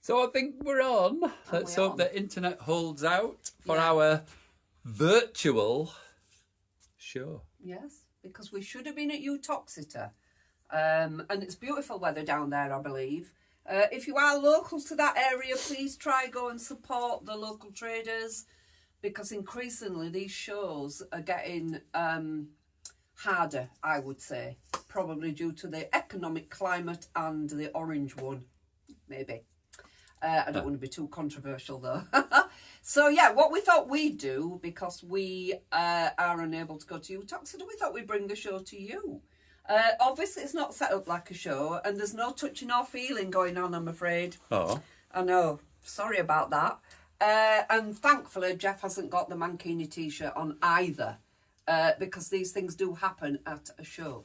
So I think we're on. Let's hope the internet holds out for our virtual show. Yes, because we should have been at Utoxeter. And it's beautiful weather down there, I believe. If you are local to that area, please try go and support the local traders, because increasingly these shows are getting harder, I would say, probably due to the economic climate and the orange one, maybe. I don't want to be too controversial though. So yeah, what we thought we'd do, because we are unable to go to Utoxeter, we thought we'd bring the show to you. Obviously it's not set up like a show, and there's no touching or feeling going on, I'm afraid. Oh. I know, sorry about that. And thankfully Jeff hasn't got the Mankini t-shirt on either, because these things do happen at a show.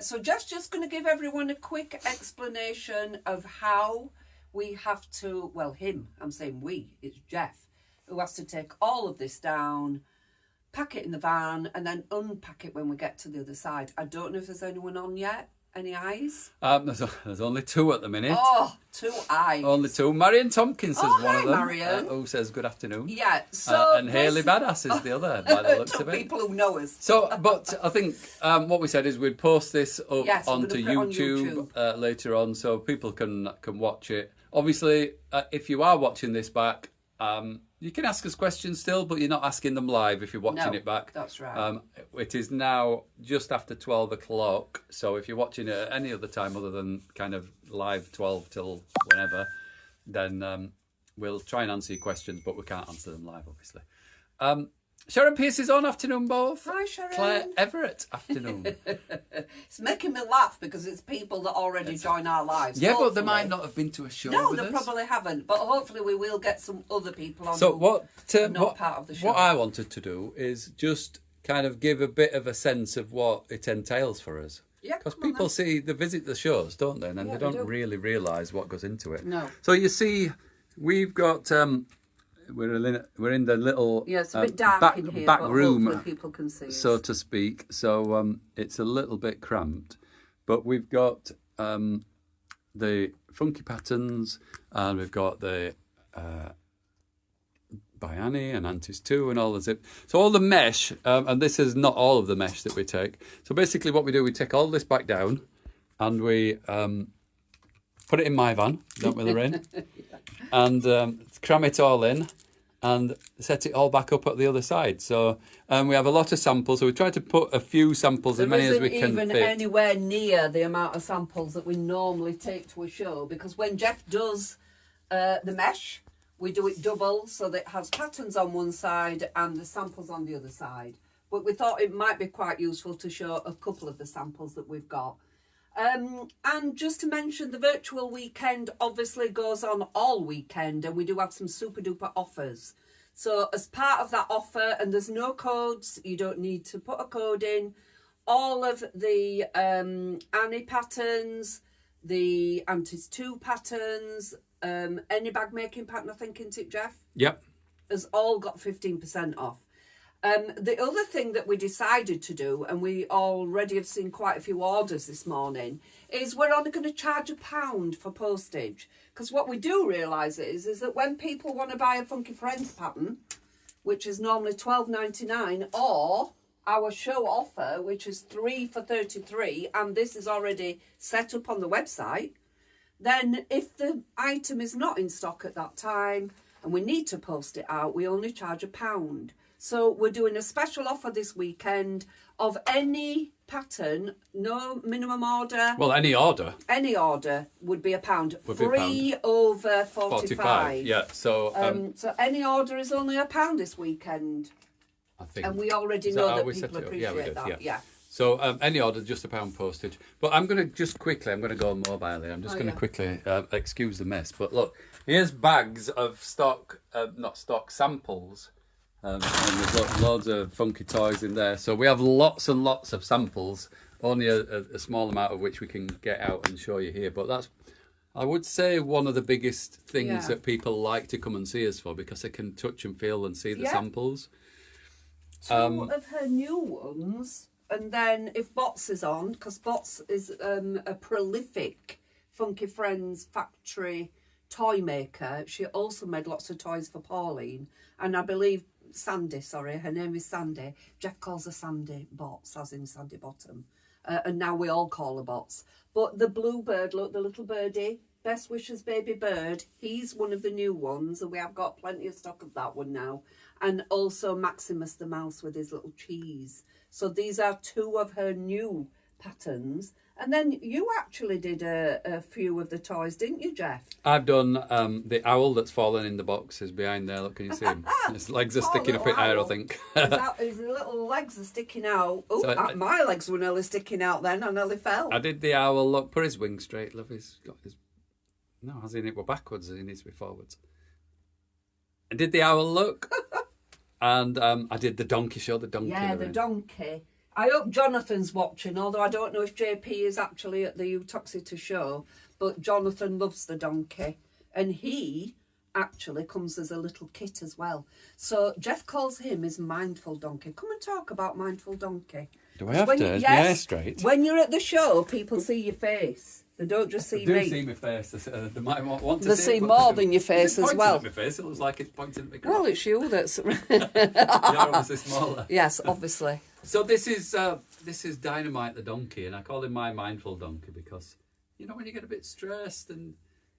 So Jeff's just going to give everyone a quick explanation of how we have to, well, him, I'm saying we, it's Jeff, who has to take all of this down, pack it in the van, and then unpack it when we get to the other side. I don't know if there's anyone on yet. Any eyes? There's only two at the minute. Oh, 2 eyes. Only two. Marion Tompkins is one of them. Marion. Who says good afternoon. Yeah, so... and Hayley Badass is the other, by the looks of it. People who know us. So, but I think what we said is we'd post this up onto YouTube, later on, so people can watch it. Obviously, if you are watching this back, you can ask us questions still, but you're not asking them live if you're watching it back. That's right. It is now just after 12 o'clock, so if you're watching it at any other time other than kind of live 12 till whenever, then we'll try and answer your questions, but we can't answer them live, obviously. Sharon Pearce is on. Afternoon, both. Hi, Sharon. Claire Everett, afternoon. It's making me laugh because it's people that already join our lives. Yeah, hopefully. But they might not have been to a show No, with they us. Probably haven't. But hopefully we will get some other people on so who are not part of the show. What I wanted to do is just kind of give a bit of a sense of what it entails for us. Yeah, because people they visit the shows, don't they? And then they don't really realise what goes into it. No. So you see, we've got... We're in the little it's a bit dark in here, back but room, people can see us, so to speak. So it's a little bit cramped, but we've got the funky patterns, and we've got the Bayani and Antis 2 and all the zip. So all the mesh, and this is not all of the mesh that we take. So basically, what we do, we take all this back down, and we put it in my van, don't we, Lorraine? And cram it all in and set it all back up at the other side. So we have a lot of samples. So we try to put a few samples, as many as we can even fit. Anywhere near the amount of samples that we normally take to a show, because when Jeff does the mesh, we do it double so that it has patterns on one side and the samples on the other side. But we thought it might be quite useful to show a couple of the samples that we've got. And just to mention, the virtual weekend obviously goes on all weekend, and we do have some super duper offers. So as part of that offer, and there's no codes, you don't need to put a code in, all of the Annie patterns, the Antis 2 patterns, any bag making pattern, I think, isn't it, Jeff? Yep. Has all got 15% off. The other thing that we decided to do, and we already have seen quite a few orders this morning, is we're only going to charge £1 for postage. Because what we do realise is that when people want to buy a Funky Friends pattern, which is normally $12.99, or our show offer, which is 3 for $33, and this is already set up on the website, then if the item is not in stock at that time and we need to post it out, we only charge £1. So we're doing a special offer this weekend of any pattern, no minimum order. Well, any order. Any order would be £1. Free over 45. Yeah. So so any order is only £1 this weekend. I think. And we already know that people appreciate that. Yeah. So any order, just £1 postage. But I'm going to just quickly, I'm going to go mobile here. I'm just going to quickly excuse the mess. But look, here's bags of stock, not stock, samples. And there's loads of funky toys in there. So we have lots and lots of samples, only a small amount of which we can get out and show you here. But that's, I would say, one of the biggest things that people like to come and see us for, because they can touch and feel and see the samples. Two of her new ones, and then if Bots is on, because Bots is a prolific Funky Friends factory toy maker. She also made lots of toys for Pauline, and I believe Sandy, sorry, her name is Sandy. Jeff calls her Sandy Bots, as in Sandy Bottom. And now we all call her Bots. But the bluebird, look, the little birdie, Best Wishes Baby Bird, he's one of the new ones, and we have got plenty of stock of that one now. And also Maximus the mouse with his little cheese. So these are two of her new patterns. And then you actually did a few of the toys, didn't you, Jeff? I've done the owl that's fallen in the boxes behind there. Look, can you see him? His legs are sticking up in air, I think. His little legs are sticking out. Oh, So my legs were nearly sticking out then. I nearly fell. I did the owl. Look, put his wings straight. Love, he's got his... No, as in it were backwards. He needs to be forwards. I did the owl look. And I did the donkey show, the donkey. Yeah, the donkey. I hope Jonathan's watching, although I don't know if JP is actually at the Utoxeter show, but Jonathan loves the donkey. And he actually comes as a little kit as well. So Jeff calls him his Mindful Donkey. Come and talk about Mindful Donkey. Do I have to? Is my hair straight? When you're at the show, people see your face. They don't just see They me. do see my face. They might want to They see more than your face as well. At my face. It looks like it's pointing at me. Well, it's you that's... You're obviously smaller. Yes, obviously. So this is Dynamite the donkey, and I call him my Mindful Donkey because, you know, when you get a bit stressed and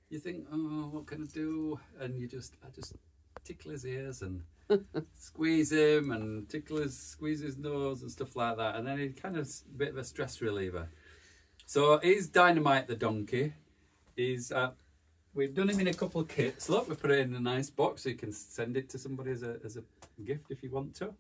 you think, oh, what can I do? And I just tickle his ears and squeeze him and squeeze his nose and stuff like that. And then he's kind of a bit of a stress reliever. So he's Dynamite the donkey. We've done him in a couple of kits. Look, we put it in a nice box so you can send it to somebody as a gift if you want to.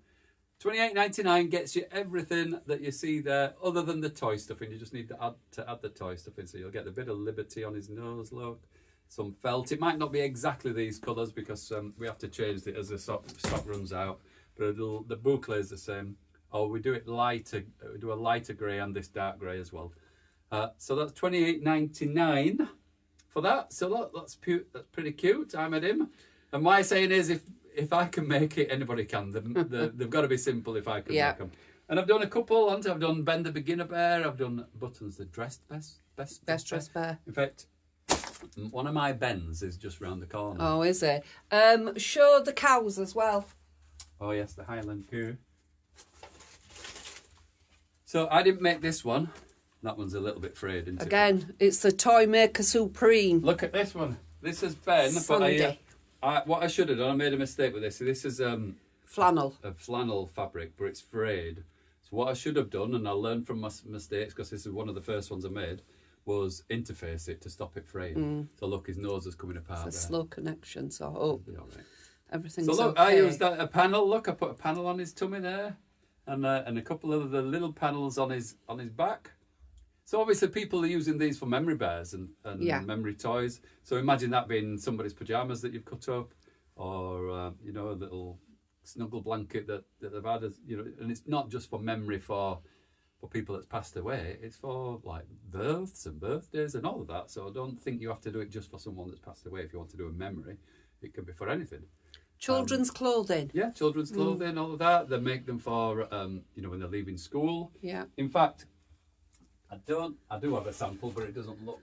$28.99 gets you everything that you see there other than the toy stuff, and you just need to add the toy stuff in. So you'll get a bit of Liberty on his nose, look, some felt. It might not be exactly these colours because we have to change it as the stock runs out, but the boucle is the same. Or we do it lighter, we do a lighter grey and this dark grey as well. So that's $28.99 for that. So that's pretty cute. I made him. And my saying is, if I can make it, anybody can. They've got to be simple if I can make them. And I've done a couple. I've done Ben the Beginner Bear. I've done Buttons the Best Dressed Bear. In fact, one of my Bens is just round the corner. Oh, is it? Show the cows as well. Oh, yes, the Highland Coo. So I didn't make this one. That one's a little bit frayed, isn't it? Again, it's the Toy Maker Supreme. Look at this one. This is Ben. Sunday. But what I should have done, I made a mistake with this. So this is flannel. A flannel fabric, but it's frayed. So what I should have done, and I learned from my mistakes because this is one of the first ones I made, was interface it to stop it fraying. So look, his nose is coming apart. It's a slow connection, so everything's so look, okay. I used a panel. Look, I put a panel on his tummy there, and a couple of the little panels on his back. So obviously people are using these for memory bears and memory toys. So imagine that being somebody's pyjamas that you've cut up, or a little snuggle blanket that they've had. And it's not just for memory for people that's passed away. It's for like births and birthdays and all of that. So I don't think you have to do it just for someone that's passed away. If you want to do a memory, it can be for anything. Children's clothing. Yeah, children's clothing, all of that. They make them for when they're leaving school. Yeah. In fact, I do have a sample, but it doesn't look...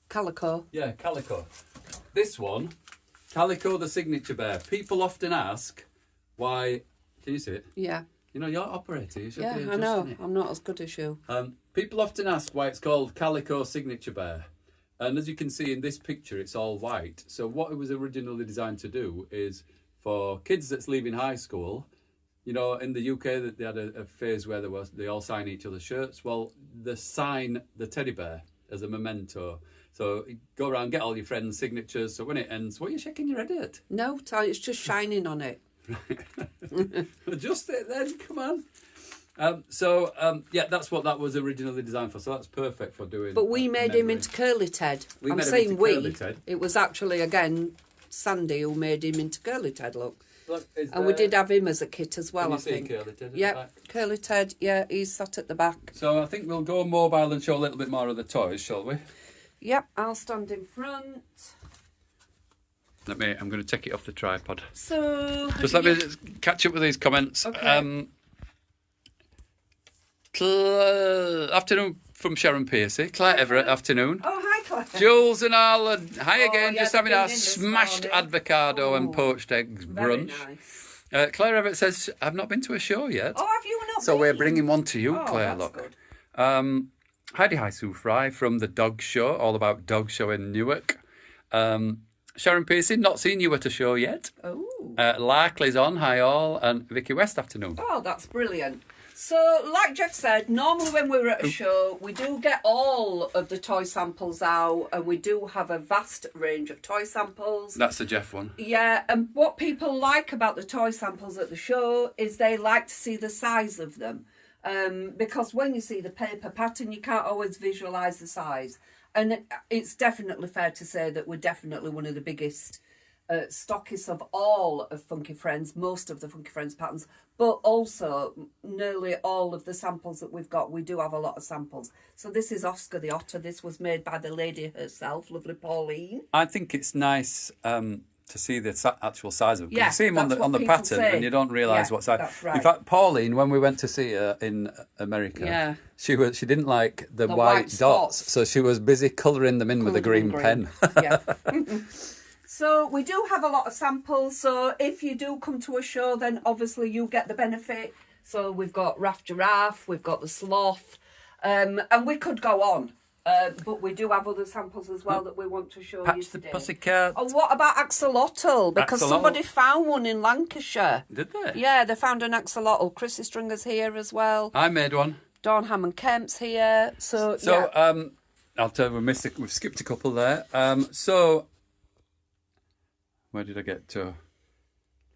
Calico. Yeah, Calico. This one, Calico the Signature Bear. People often ask why... Can you see it? Yeah. You know, you're operator. You should be I know. it. I'm not as good as you. People often ask why it's called Calico Signature Bear. And as you can see in this picture, it's all white. So what it was originally designed to do is for kids that's leaving high school... You know, in the UK, they had a phase where they all sign each other's shirts. Well, they sign the teddy bear as a memento. So you go around, get all your friends' signatures. So when it ends, what are you shaking your head at? No, it's just shining on it. Adjust it then, come on. That's what that was originally designed for. So that's perfect for doing. But we made him into Curly Ted. I'm saying we. Curly Ted. It was actually, again, Sandy who made him into Curly Ted, look. Look, and we did have him as a kit as well, I think. Curly Ted, yeah, Curly Ted, yeah, he's sat at the back. So I think we'll go mobile and show a little bit more of the toys, shall we? Yep, I'll stand in front. I'm going to take it off the tripod. So... Just let me catch up with these comments. Okay. Afternoon from Sharon Piercy. Claire Everett, afternoon. Oh, hi, Jules and all, and hi again, yeah, just they've having been our in this smashed morning. avocado and poached eggs Very brunch. nice. Claire Everett says, I've not been to a show yet. Oh, have you not So been? we're bringing one to you, Oh, Claire, that's look. good. Heidi Hi Sue Fry from the Dog Show, all about Dog Show in Newark. Sharon Pearson, not seen you at a show yet. Oh. Larkley's on, hi all, and Vicky West afternoon. Oh, that's brilliant. So, like Jeff said, normally when we're at a show, we do get all of the toy samples out, and we do have a vast range of toy samples. That's the Jeff one. Yeah, and what people like about the toy samples at the show is they like to see the size of them. Because when you see the paper pattern, you can't always visualise the size. And it's definitely fair to say that we're definitely one of the biggest stockists of all of Funky Friends, most of the Funky Friends patterns, but also nearly all of the samples that we've got. We do have a lot of samples. So this is Oscar the Otter. This was made by the lady herself, lovely Pauline. I think it's nice to see the actual size of it. Yeah, You see him on that's the what pattern people say. and you don't realise Yeah, what size. that's right. In fact, Pauline, when we went to see her in America, Yeah. she didn't like the white white spots. dots, so she was busy colouring them in with a green pen. Yeah. So we do have a lot of samples. So if you do come to a show, then obviously you get the benefit. So we've got Raff Giraffe, we've got the Sloth, and we could go on. But we do have other samples as well that we want to show you Patch the today. Pussycat. Oh, what about axolotl? Because Axolotl. somebody found one in Lancashire. Did they? Yeah, they found an axolotl. Chrissy Stringer's here as well. I made one. Dawn Hammond Kemp's here. So So I'll tell you, we've skipped a couple there. So where did I get to?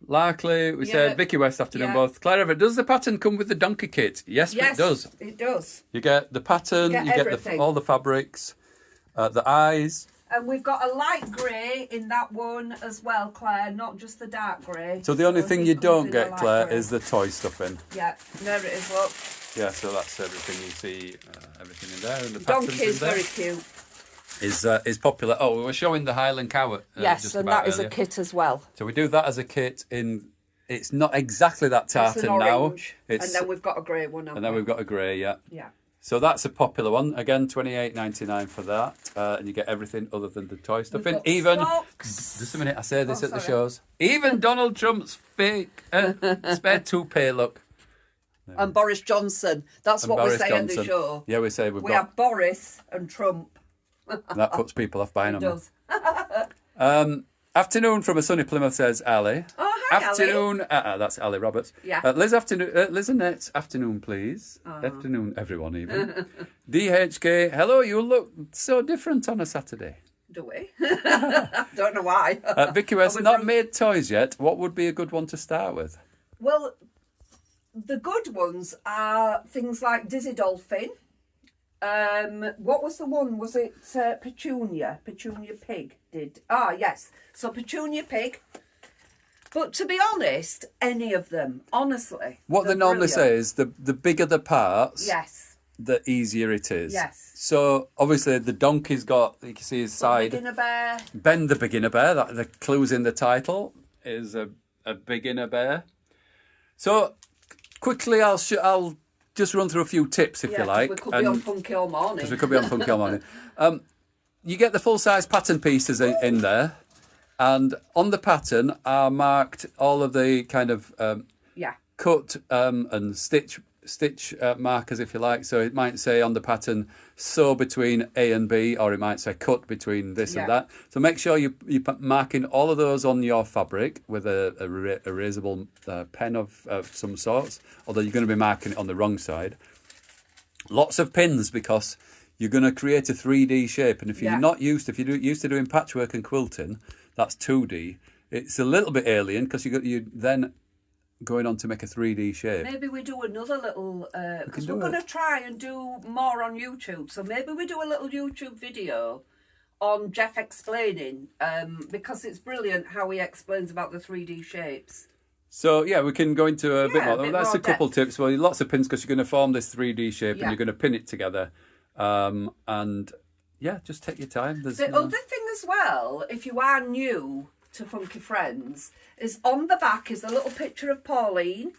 Larkley, we said Vicky West afternoon Yeah. both. Claire Everett, does the pattern come with the donkey kit? Yes, yes, it does. It does. You get the pattern, You get everything. all the fabrics, the eyes. And we've got a light grey in that one as well, Claire, not just the dark grey. So the only thing it you comes don't in a get, light Claire, grey. is the toy stuff in. Yeah, there it is, look. Yeah, so that's everything you see, everything in there. And the patterns Donkey in is there. very cute. Is popular. Oh, we were showing the Highland Cow Yes, just and about that is earlier. a kit as well. So we do that as a kit in. It's not exactly that It's an tartan now. orange, It's and then we've got a grey one. and then we've got a grey. Yeah. Yeah. So that's a popular one. Again, $28.99 for that, and you get everything other than the toy stuff We've in. got Even socks. just a minute, I say this Oh, at the sorry. shows. Even Donald Trump's fake spare toupee look. And Boris Johnson. That's And what Boris we say on the Johnson. show. Yeah, we say we've We got have Boris and Trump. that puts people off buying It them. does. Afternoon from a sunny Plymouth says Ali. Oh, hi, Afternoon. That's Ali Roberts. Yeah. Liz Annette. Afternoon, please. Afternoon, everyone. Even DHK. Hello. You look so different on a Saturday. Do we? Don't know why. Vicky West. we Not from- made toys yet. What would be a good one to start with? Well, the good ones are things like Dizzy Dolphin. What was the one? Was it Petunia? Petunia Pig did. Ah, yes. So Petunia Pig. But to be honest, any of them, honestly. What they they're normally say brilliant. is the bigger the parts, Yes. the easier it is. Yes. So obviously the donkey's got, you can see his side. Beginner Bear. Ben the Beginner Bear, that the clues in the title, is a beginner bear. So quickly, I'll just run through a few tips if you like. We could be on Funky all morning. Because we could be on Funky all morning. You get the full size pattern pieces in there, and on the pattern are marked all of the kind of Yeah. cut and stitch markers, if you like. So it might say on the pattern sew between A and B, or it might say cut between this and Yeah. that. So make sure you're marking all of those on your fabric with a erasable pen of some sorts, although you're going to be marking it on the wrong side. Lots of pins, because you're going to create a 3D shape, and if you're Yeah. not used to doing patchwork and quilting, that's 2D. It's a little bit alien, because you then going on to make a 3D shape. Maybe we do another little, because do we're going it. to try and do more on YouTube. So maybe we do a little YouTube video on Jeff explaining, because it's brilliant how he explains about the 3D shapes. So yeah, we can go into a bit Yeah, more. a bit That's more a couple depth. tips. Well, lots of pins, because you're going to form this 3D shape Yeah. and you're going to pin it together. And yeah, just take your time. There's The no- other thing as well, if you are new to Funky Friends, is on the back is a little picture of Pauline.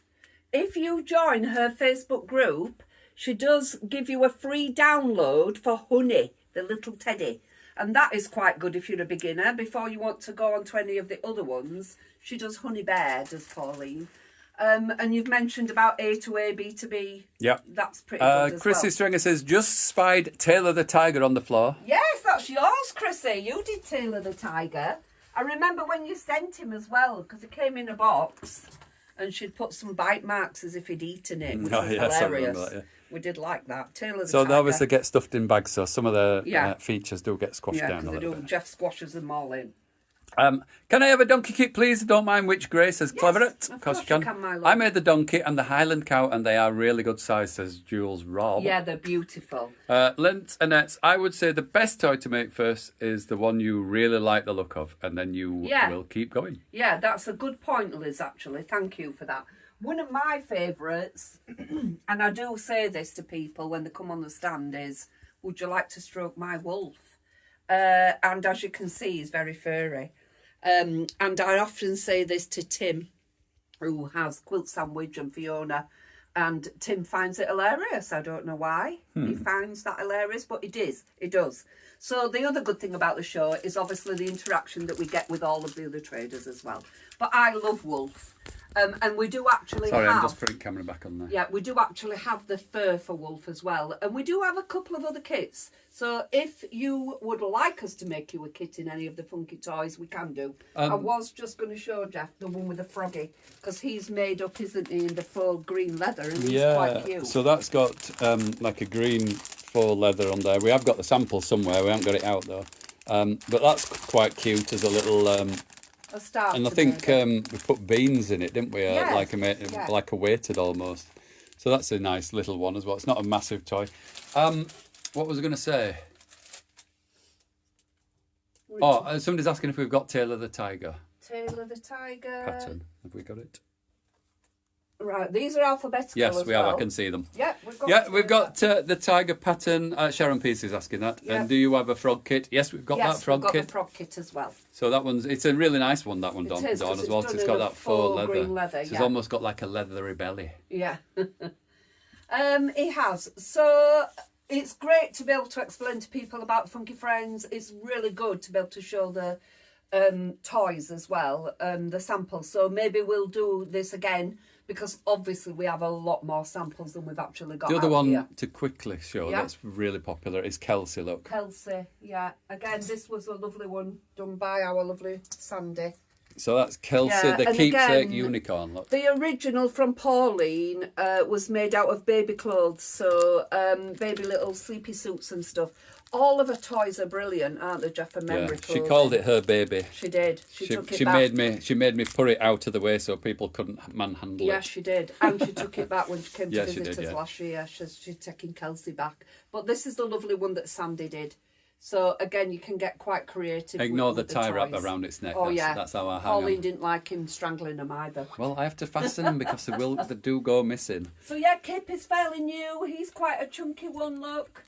If you join her Facebook group, she does give you a free download for Honey, the little teddy. And that is quite good if you're a beginner. Before you want to go on to any of the other ones, she does Honey Bear, does Pauline. And you've mentioned about A to A, B to B. Yeah. That's pretty good as Chrissy well. Stringer says, just spied Taylor the Tiger on the floor. Yes, that's yours, Chrissy. You did Taylor the Tiger. I remember when you sent him as well, because it came in a box and she'd put some bite marks as if he'd eaten it, which was yes, I remember hilarious. that, yeah. We did like that. Taylor the So Tiger. they obviously get stuffed in bags, so some of the Yeah. features do get squashed Yeah, down a because they little do. bit. Jeff squashes them all in. Can I have a donkey kit, please? Don't mind which Grace says Cleverett. of Course course you can, my love. I made the donkey and the Highland cow, and they are really good size, says Jules Rob. Yeah, they're beautiful. Lent Annette, I would say the best toy to make first is the one you really like the look of, and then you will keep going. Yeah, that's a good point, Liz, actually. Thank you for that. One of my favourites, and I do say this to people when they come on the stand, is, would you like to stroke my wolf? And as you can see, he's very furry. And I often say this to Tim, who has Quilt Sandwich, and Fiona, and Tim finds it hilarious. I don't know why he finds that hilarious, but it is. It does. So the other good thing about the show is obviously the interaction that we get with all of the other traders as well. But I love Wolf. And we do actually Sorry, have... I'm just putting camera back on there. Yeah, we do actually have the fur for Wolf as well. And we do have a couple of other kits. So if you would like us to make you a kit in any of the funky toys, we can do. I was just going to show Jeff the one with the froggy, because he's made up, isn't he, in the faux green leather, and he's quite cute. So that's got like a green faux leather on there. We have got the sample somewhere. We haven't got it out though. But that's quite cute as a little... A starter, and I think we put beans in it, didn't we? Yes, Like a weighted almost. So that's a nice little one as well. It's not a massive toy. What was I going to say? Oh, somebody's asking if we've got Taylor the Tiger Taylor the Tiger pattern. Have we got it? Right, these are alphabetical. Yes, as we have. well. I can see them. Yeah, we've got. The tiger pattern. Sharon Peace is asking that. Yeah. And do you have a frog kit? Yes, we've got that frog we've got kit. the frog kit as well. So that one's. It's a really nice one. That one, Dawn, is, 'cause Dawn as it's well. done It's in got a that faux faux green leather, It's yeah. almost got like a leathery belly. Yeah. It has. So it's great to be able to explain to people about Funky Friends. It's really good to be able to show the toys as well, the samples. So maybe we'll do this again, because obviously we have a lot more samples than we've actually got. The other out one here. to quickly show Yeah. that's really popular is Kelsey. Look. Kelsey, yeah. Again, this was a lovely one done by our lovely Sandy. So that's Kelsey, Yeah, the and keepsake again, unicorn. Look. The original from Pauline was made out of baby clothes, so baby little sleepy suits and stuff. All of her toys are brilliant, aren't they, Jeff? And memory She clothing. called it her baby. She did. She took it she back. made me put it out of the way so people couldn't manhandle Yeah, it. she did. And she took it back when she came Yeah, to she visit did, us yeah. last year. She's taking Kelsey back. But this is the lovely one that Sandy did. So, again, you can get quite creative. Ignore with the tie wrap toys. around its neck. Oh, yeah. That's how I hang Pauline them. didn't like him strangling them either. Well, I have to fasten them because they do go missing. So, yeah, Kip is fairly new. He's quite a chunky one, look.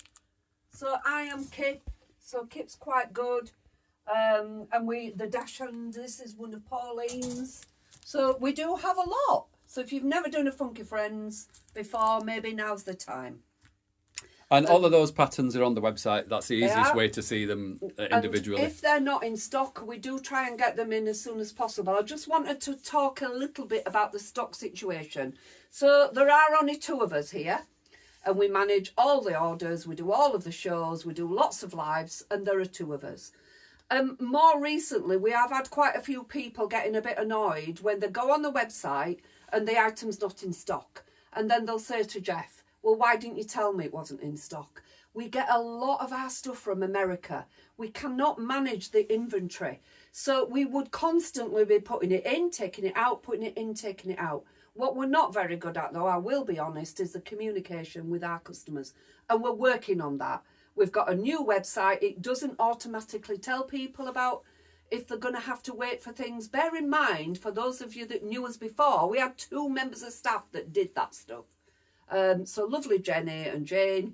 So, I am Kip. So, Kip's quite good. And the Dachshund, this is one of Pauline's. So, we do have a lot. So, if you've never done a Funky Friends before, maybe now's the time. And all of those patterns are on the website. That's the easiest Yeah. way to see them And individually. if they're not in stock, we do try and get them in as soon as possible. I just wanted to talk a little bit about the stock situation. So there are only two of us here, and we manage all the orders, we do all of the shows, we do lots of lives, and there are two of us. More recently, we have had quite a few people getting a bit annoyed when they go on the website and the item's not in stock. And then they'll say to Jeff, well, why didn't you tell me it wasn't in stock? We get a lot of our stuff from America. We cannot manage the inventory. So we would constantly be putting it in, taking it out, putting it in, taking it out. What we're not very good at, though, I will be honest, is the communication with our customers. And we're working on that. We've got a new website. It doesn't automatically tell people about if they're going to have to wait for things. Bear in mind, for those of you that knew us before, we had 2 members of staff that did that stuff. So lovely Jenny and Jane,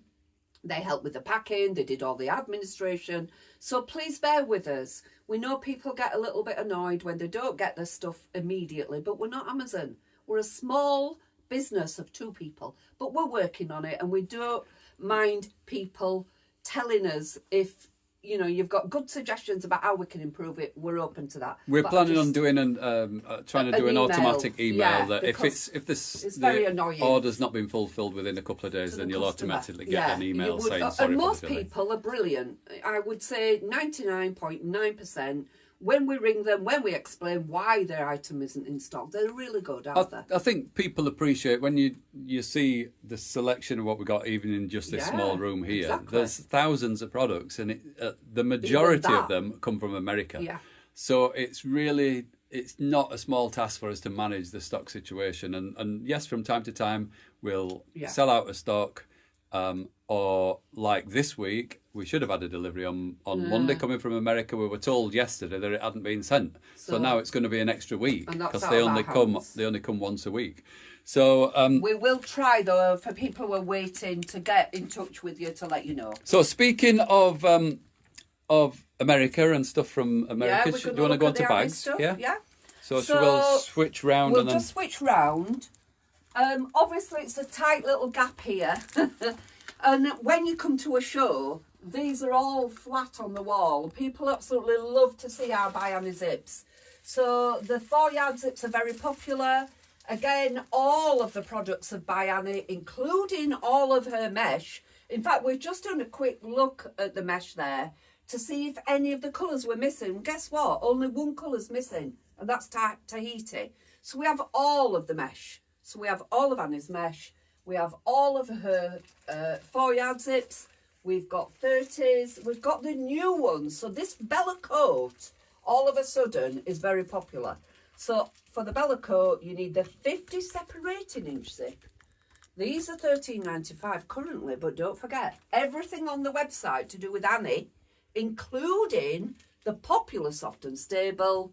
they helped with the packing, they did all the administration. So please bear with us. We know people get a little bit annoyed when they don't get their stuff immediately, but we're not Amazon. We're a small business of 2 people, but we're working on it, and we don't mind people telling us if you know, you've got good suggestions about how we can improve it, we're open to that. We're But I planning just- on doing trying to do an email. automatic email Yeah, that if because this very the annoying. order's not been fulfilled within a couple of days, to then the you'll customer. automatically get an you email would. saying sorry And for most the delay. people are brilliant. I would say 99.9%. When we ring them, when we explain why their item isn't in stock, they're really good, aren't they? I think people appreciate when you see the selection of what we got, even in just this Yeah, small room here. exactly. There's thousands of products, and the majority that. of them come from America. Yeah. So it's not a small task for us to manage the stock situation. And yes, from time to time we'll Yeah. sell out of stock, or like this week. We should have had a delivery on Monday coming from America. We were told yesterday that it hadn't been sent, so now it's going to be an extra week And that's because out they of our only come once a week. So We will try, though, for people who are waiting to get in touch with you to let you know. so speaking of America and stuff from America, Yeah, do you want to go on to bags? Stuff. Yeah. Yeah. So, So we'll switch round We'll and then just switch round. Obviously, it's a tight little gap here. And when you come to a show, these are all flat on the wall. People absolutely love to see our Biani zips. So the 4-yard zips are very popular. Again, all of the products of Biani, including all of her mesh. In fact, we've just done a quick look at the mesh there to see if any of the colours were missing. Guess what? Only one colour's missing, and that's Tahiti. So we have all of the mesh. So we have all of Annie's mesh. We have all of her 4-yard zips. We've got 30s. We've got the new ones. So this Bella coat, all of a sudden, is very popular. So for the Bella coat, you need the 50 separating inch zip. These are $13.95 currently, but don't forget, everything on the website to do with Annie, including the popular Soft and Stable,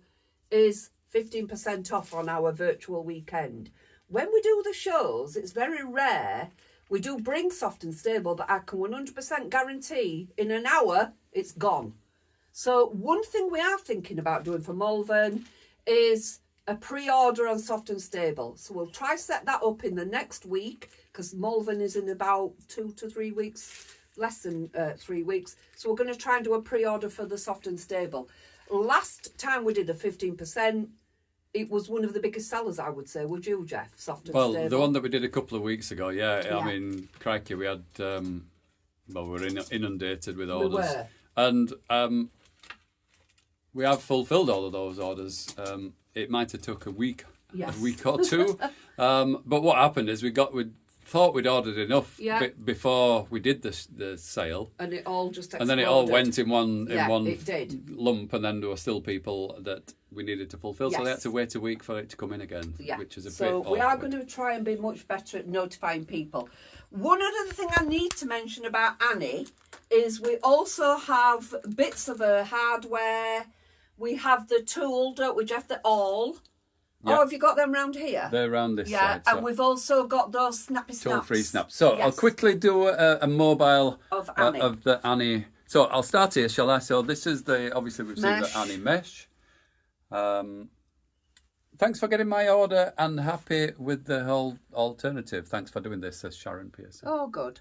is 15% off on our virtual weekend. When we do the shows, it's very rare. We do bring Soft and Stable, but I can 100% guarantee in an hour, it's gone. So one thing we are thinking about doing for Malvern is a pre-order on Soft and Stable. So we'll try set that up in the next week, because Malvern is in about 2 to 3 weeks, less than 3 weeks. So we're going to try and do a pre-order for the Soft and Stable. Last time we did a 15%, it was one of the biggest sellers, I would say. Would you, Jeff? Soft and Stable. Well, the one that we did a couple of weeks ago, yeah. I Yeah. mean, crikey, we had we were inundated with We orders, were. and we have fulfilled all of those orders. It might have took a week Yes. or two, but what happened is we thought we'd ordered enough Yeah. before we did the sale. And it all just exploded. And then it all went in one it did. lump, and then there were still people that we needed to fulfil, so they had Yes. to wait a week for it to come in again, Yeah. which is a bit So we are awkward. going to try and be much better at notifying people. One other thing I need to mention about Annie is we also have bits of her hardware. We have the tool, don't we, Jeff? The awl. Yeah. Oh, have you got them round here? They're around this Yeah, side. So and we've also got those snappy snaps. toll-free snaps. So I'll Yes. quickly do a mobile Of Annie. of the Annie. So I'll start here, shall I? So this is obviously we've seen Mesh. the Annie mesh. Thanks for getting my order and happy with the whole alternative. Thanks for doing this, says Sharon Pearson. Oh, good.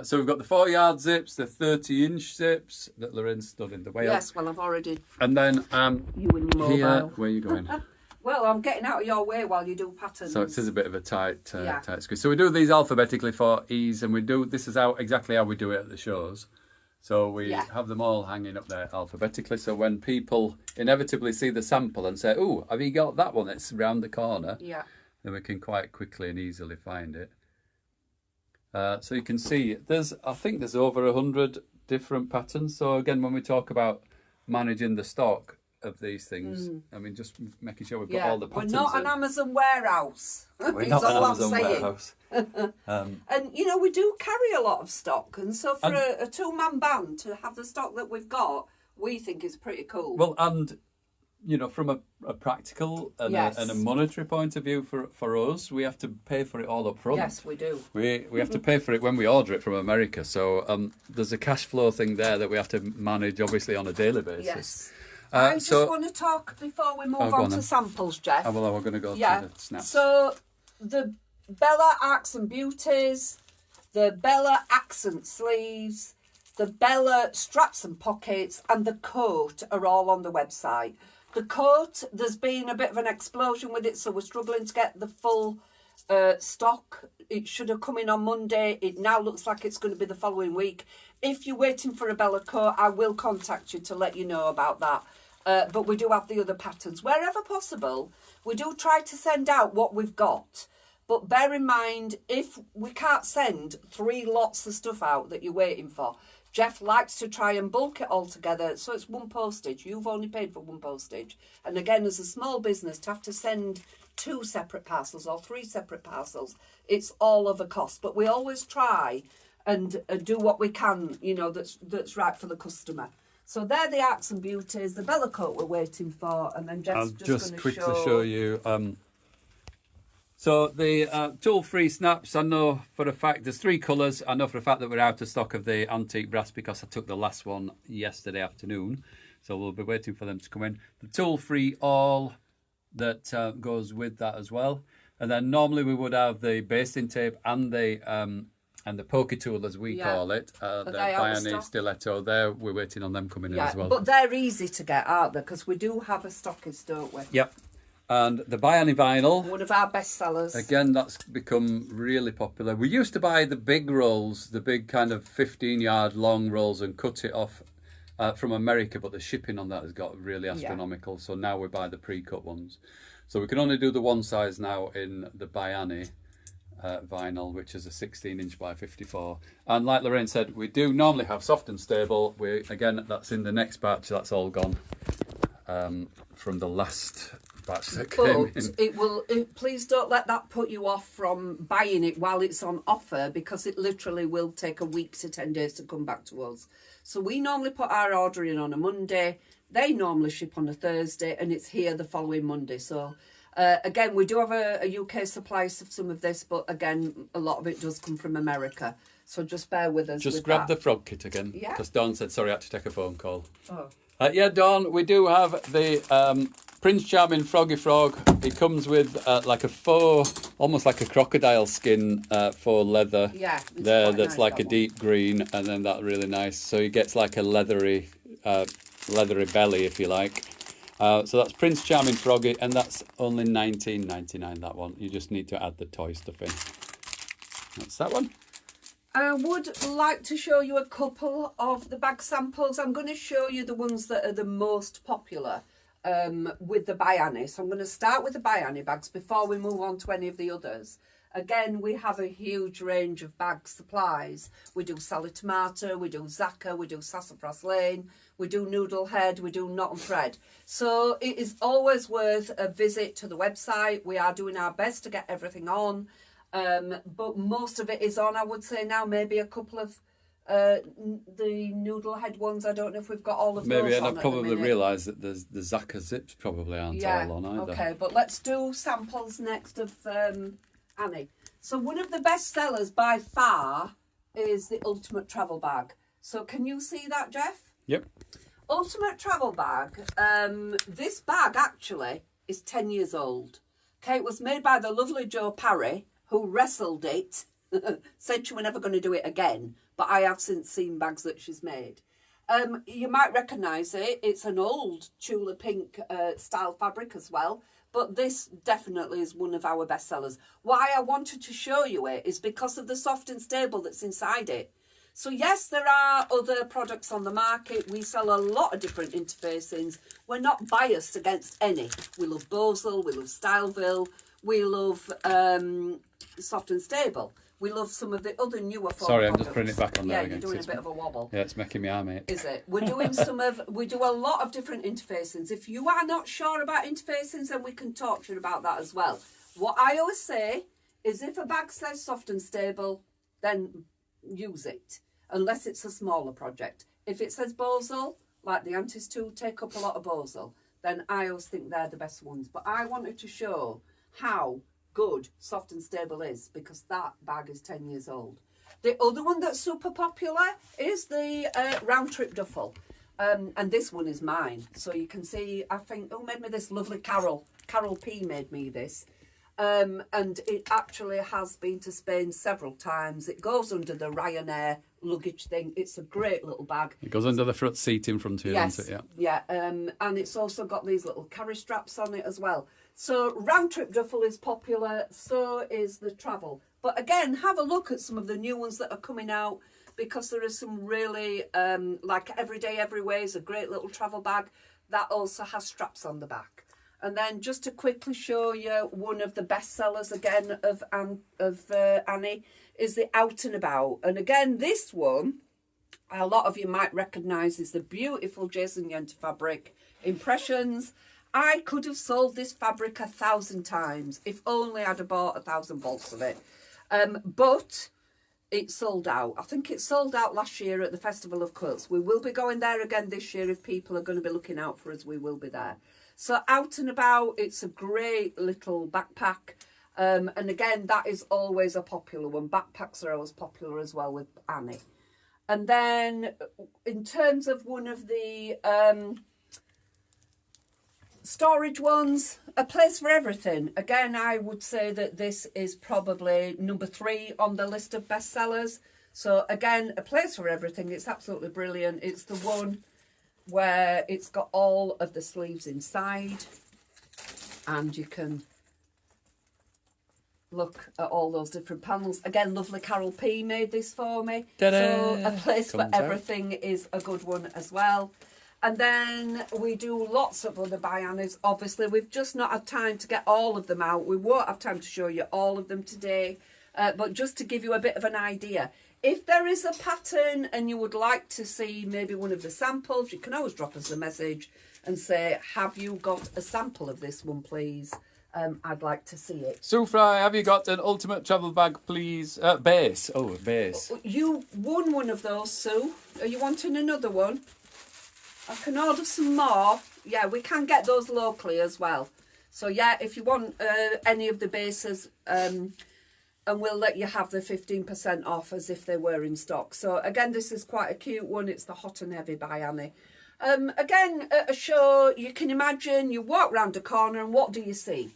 So we've got the 4-yard zips, the 30-inch zips that Lorraine stood in the way Yes, of. well, I've already... And then You and your here, mobile. where are you going? Well, I'm getting out of your way while you do patterns. So it is a bit of a tight Yeah. tight squeeze. So we do these alphabetically for ease, and this is exactly how we do it at the shows. So we Yeah. have them all hanging up there alphabetically. So when people inevitably see the sample and say, "Oh, have you got that one? It's round the corner," Yeah. then we can quite quickly and easily find it. So you can see I think there's over 100 different patterns. So again, when we talk about managing the stock of these things, I mean, just making sure we've got all the We're patterns. not in. an Amazon warehouse. We're is not an all I'm Amazon saying. warehouse. And, you know, we do carry a lot of stock. And so for And- a two-man band to have the stock that we've got, we think is pretty cool. Well, and you know, from a practical and, Yes. a monetary point of view, for us, we have to pay for it all up front. Yes, we do. We have to pay for it when we order it from America. So there's a cash flow thing there that we have to manage, obviously, on a daily basis. Yes. I just so- want to talk before we move go on on to then. samples, Jeff. Well, we're going to go Yeah. to the snaps. So the Bella Arcs and Beauties, the Bella Accent sleeves, the Bella straps and pockets, and the coat are all on the website. The coat, there's been a bit of an explosion with it, so we're struggling to get the full stock. It should have come in on Monday. It now looks like it's going to be the following week. If you're waiting for a Bella coat, I will contact you to let you know about that. But we do have the other patterns. Wherever possible, we do try to send out what we've got. But bear in mind, if we can't send 3 lots of stuff out that you're waiting for, Jeff likes to try and bulk it all together, so it's 1 postage. You've only paid for 1 postage. And again, as a small business, to have to send 2 separate parcels or 3 separate parcels, it's all of a cost. But we always try and do what we can, you know, that's right for the customer. So they're the Arts and Beauties, the Bella coat we're waiting for, and then Jeff's just going to show you. So the tool-free snaps, I know for a fact, there's 3 colours. I know for a fact that we're out of stock of the antique brass because I took the last one yesterday afternoon. So we'll be waiting for them to come in. The tool-free all that goes with that as well. And then normally we would have the basting tape and the pokey tool, as we call it, the Bianni Stiletto. There, we're waiting on them coming in as well. But they're easy to get, aren't they? Because we do have a stockist, don't we? Yep. And the Bianni vinyl. One of our best sellers. Again, that's become really popular. We used to buy the big rolls, the big kind of 15-yard long rolls, and cut it off from America, but the shipping on that has got really astronomical. So now we buy the pre-cut ones. So we can only do the one size now in the Bianni vinyl, which is a 16-inch by 54. And like Lorraine said, we do normally have soft and stable. Again, that's in the next batch. That's all gone from the last batch that came in. Please don't let that put you off from buying it while it's on offer, because it literally will take a week to 10 days to come back to us. So we normally put our order in on a Monday. They normally ship on a Thursday, and it's here the following Monday. So again, we do have a UK supply of some of this, but again, a lot of it does come from America. So just bear with us. Just grab the frog kit again, because Dawn said, sorry, I had to take a phone call. Oh. Yeah, Dawn, we do have the Prince Charming Froggy Frog. It comes with like a faux, almost like a crocodile skin faux leather. Yeah. That's nice, like that a deep green, and then that really nice. So he gets like a leathery belly, if you like. So that's Prince Charming Froggy, and that's only $19.99, that one. You just need to add the toy stuff in. That's that one. I would like to show you a couple of the bag samples. I'm going to show you the ones that are the most popular with the Bianni. So I'm going to start with the Bianni bags before we move on to any of the others. Again, we have a huge range of bag supplies. We do Sally Tomato, we do Zacca, we do Sassafras Lane, we do Noodlehead, we do Knot and Thread. So it is always worth a visit to the website. We are doing our best to get everything on. But most of it is on, I would say now, maybe a couple of the Noodlehead ones. I don't know if we've got all of those on. Maybe, and I probably realised that the Zacca zips probably aren't all on either. Okay, but let's do samples next of Annie. So one of the best sellers by far is the Ultimate Travel Bag. So can you see that, Jeff? Yep. Ultimate Travel Bag. This bag actually is 10 years old. Okay, it was made by the lovely Jo Parry, who wrestled it, said she was never going to do it again, but I have since seen bags that she's made. You might recognise it. It's an old Tula Pink style fabric as well, but this definitely is one of our best sellers. Why I wanted to show you it is because of the soft and stable that's inside it. So yes, there are other products on the market. We sell a lot of different interfacings. We're not biased against any. We love Bosal, we love Styleville, we love Soft and Stable. We love some of the other newer products. Sorry, I'm just putting it back on there again. Yeah, you're doing a bit of a wobble. Yeah, it's making me arm ache. Is it? We're doing we do a lot of different interfacings. If you are not sure about interfacings, then we can talk to you about that as well. What I always say is if a bag says Soft and Stable, then use it, unless it's a smaller project. If it says Bosal, like the Antis 2 take up a lot of Bosal, then I always think they're the best ones. But I wanted to show how good Soft and Stable is, because that bag is 10 years old. The other one that's super popular is the Round Trip Duffel. And this one is mine. So you can see, I think, who made me this? Lovely Carol. Carol P made me this. and it actually has been to Spain several times. It goes under the Ryanair luggage thing. It's a great little bag. It goes under the front seat in front of you, Yes, doesn't it? Yeah. and it's also got these little carry straps on it as well. So round trip duffel is popular, so is the travel. But again, have a look at some of the new ones that are coming out, because there are some really, like Everyday Everywhere is a great little travel bag that also has straps on the back. And then just to quickly show you one of the best sellers again of Annie is the Out and About. And again, this one, a lot of you might recognise, is the beautiful Jason Yenter fabric Impressions. I could have sold this fabric 1,000 times if only I'd have bought 1,000 bolts of it. But it sold out. I think it sold out last year at the Festival of Quilts. We will be going there again this year. If people are going to be looking out for us, we will be there. So Out and About, it's a great little backpack. And again, that is always a popular one. Backpacks are always popular as well with Annie. And then in terms of one of the storage ones, A Place for Everything. Again, I would say that this is probably number 3 on the list of bestsellers. So again, A Place for Everything, it's absolutely brilliant. It's the one where it's got all of the sleeves inside, and you can look at all those different panels. Again, lovely Carol P made this for me. Ta-da! So A Place for Everything is a good one as well. And then we do lots of other By-Annies. Obviously, we've just not had time to get all of them out. We won't have time to show you all of them today. But just to give you a bit of an idea, if there is a pattern and you would like to see maybe one of the samples, you can always drop us a message and say, have you got a sample of this one, please? I'd like to see it. Sue Fry, have you got an ultimate travel bag, please? Base. Oh, base. You won one of those, Sue. Are you wanting another one? I can order some more. Yeah, we can get those locally as well. So yeah, if you want any of the bases, and we'll let you have the 15% off as if they were in stock. So again, this is quite a cute one. It's the Hot and Heavy by Annie. Again, at a show, you can imagine you walk round a corner and what do you see?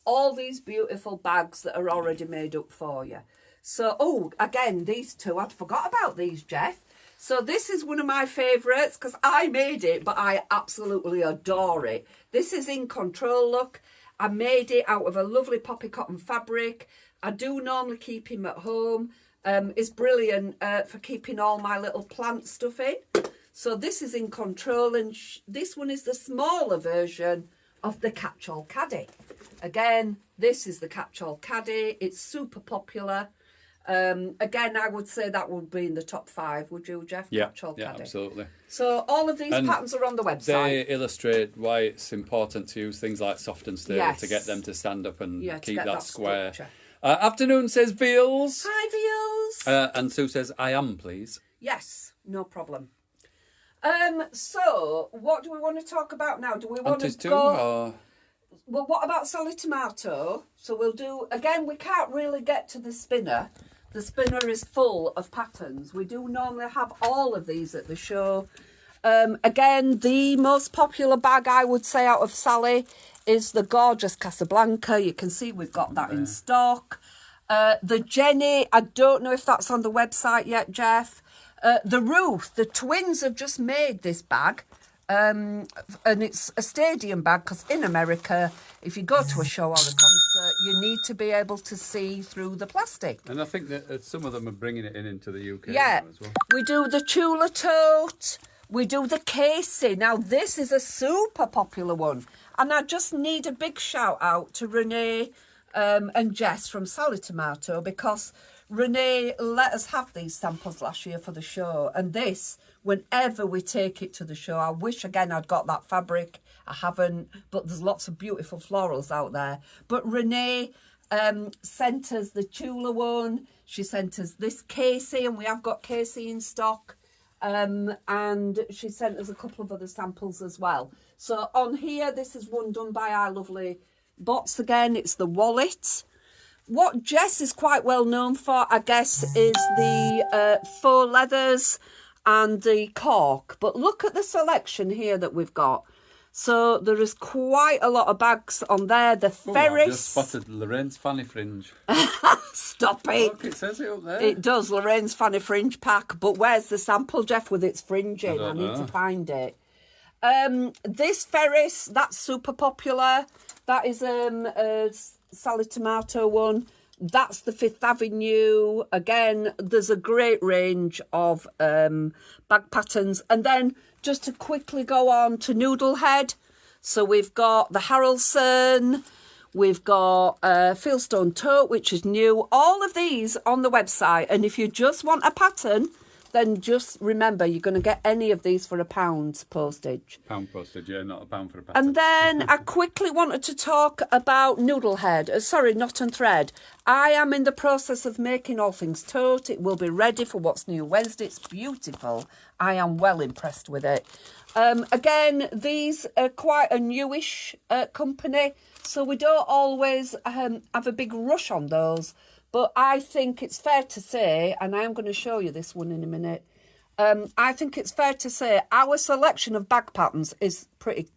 All these beautiful bags that are already made up for you. So, oh, again, these two, I'd forgot about these, Jeff. So this is one of my favourites because I made it, but I absolutely adore it. This is In Control look. I made it out of a lovely poppy cotton fabric. I do normally keep him at home. It's brilliant for keeping all my little plant stuff in. So this is In Control, and this one is the smaller version of the Catch-All Caddy. Again, this is the Catch-All Caddy. It's super popular. Again, I would say that would be in the top 5, would you, Jeff? Yeah, Catch-All yeah, Caddy. Absolutely. So all of these patterns are on the website. They illustrate why it's important to use things like soft and stay to get them to stand up and keep that square. Afternoon says Veals. Hi, Veals. And Sue says, I am, please. Yes, no problem. So what do we want to talk about now? Do we want to go? Well, what about Solid Tomato? So we'll do, again, we can't really get to the spinner. The spinner is full of patterns. We do normally have all of these at the show. Again, the most popular bag, I would say, out of Sally is the gorgeous Casablanca. You can see we've got that in stock. The Jenny, I don't know if that's on the website yet, Jeff. The Ruth, the twins have just made this bag. And it's a stadium bag because in America, if you go to a show or a concert, you need to be able to see through the plastic. And I think that some of them are bringing it into the UK as well. We do the Chula Tote. We do the Casey. Now, this is a super popular one. And I just need a big shout out to Renee and Jess from Solid Tomato, because Renee let us have these samples last year for the show. And this, whenever we take it to the show, I wish again I'd got that fabric. I haven't, but there's lots of beautiful florals out there. But Renee sent us the Chula one. She sent us this Casey, and we have got Casey in stock. And she sent us a couple of other samples as well. So on here, this is one done by our lovely bots again. It's the wallet. What Jess is quite well known for, I guess, is the faux leathers and the cork. But look at the selection here that we've got. So there is quite a lot of bags on there. The Oh, Ferris. I've just spotted Lorraine's Fanny Fringe. Stop it. Look, it says it up there. It does, Lorraine's Fanny Fringe pack. But where's the sample, Jeff, with its fringing? I don't need know. to find it. This Ferris, that's super popular. That is a Sally Tomato one. That's the Fifth Avenue. Again, there's a great range of bag patterns. And then just to quickly go on to Noodlehead. So we've got the Harrelson. We've got Fieldstone Tote, which is new. All of these on the website. And if you just want a pattern, then just remember you're going to get any of these for £1 postage. Pound postage, yeah, not £1 for a pattern. And then I quickly wanted to talk about Noodlehead. Sorry, Knot and Thread. I am in the process of making All Things Tote. It will be ready for What's New Wednesday. It's beautiful. I am well impressed with it. Again, these are quite a newish company, so we don't always have a big rush on those. But I think it's fair to say, and I am going to show you this one in a minute, I think it's fair to say our selection of bag patterns is pretty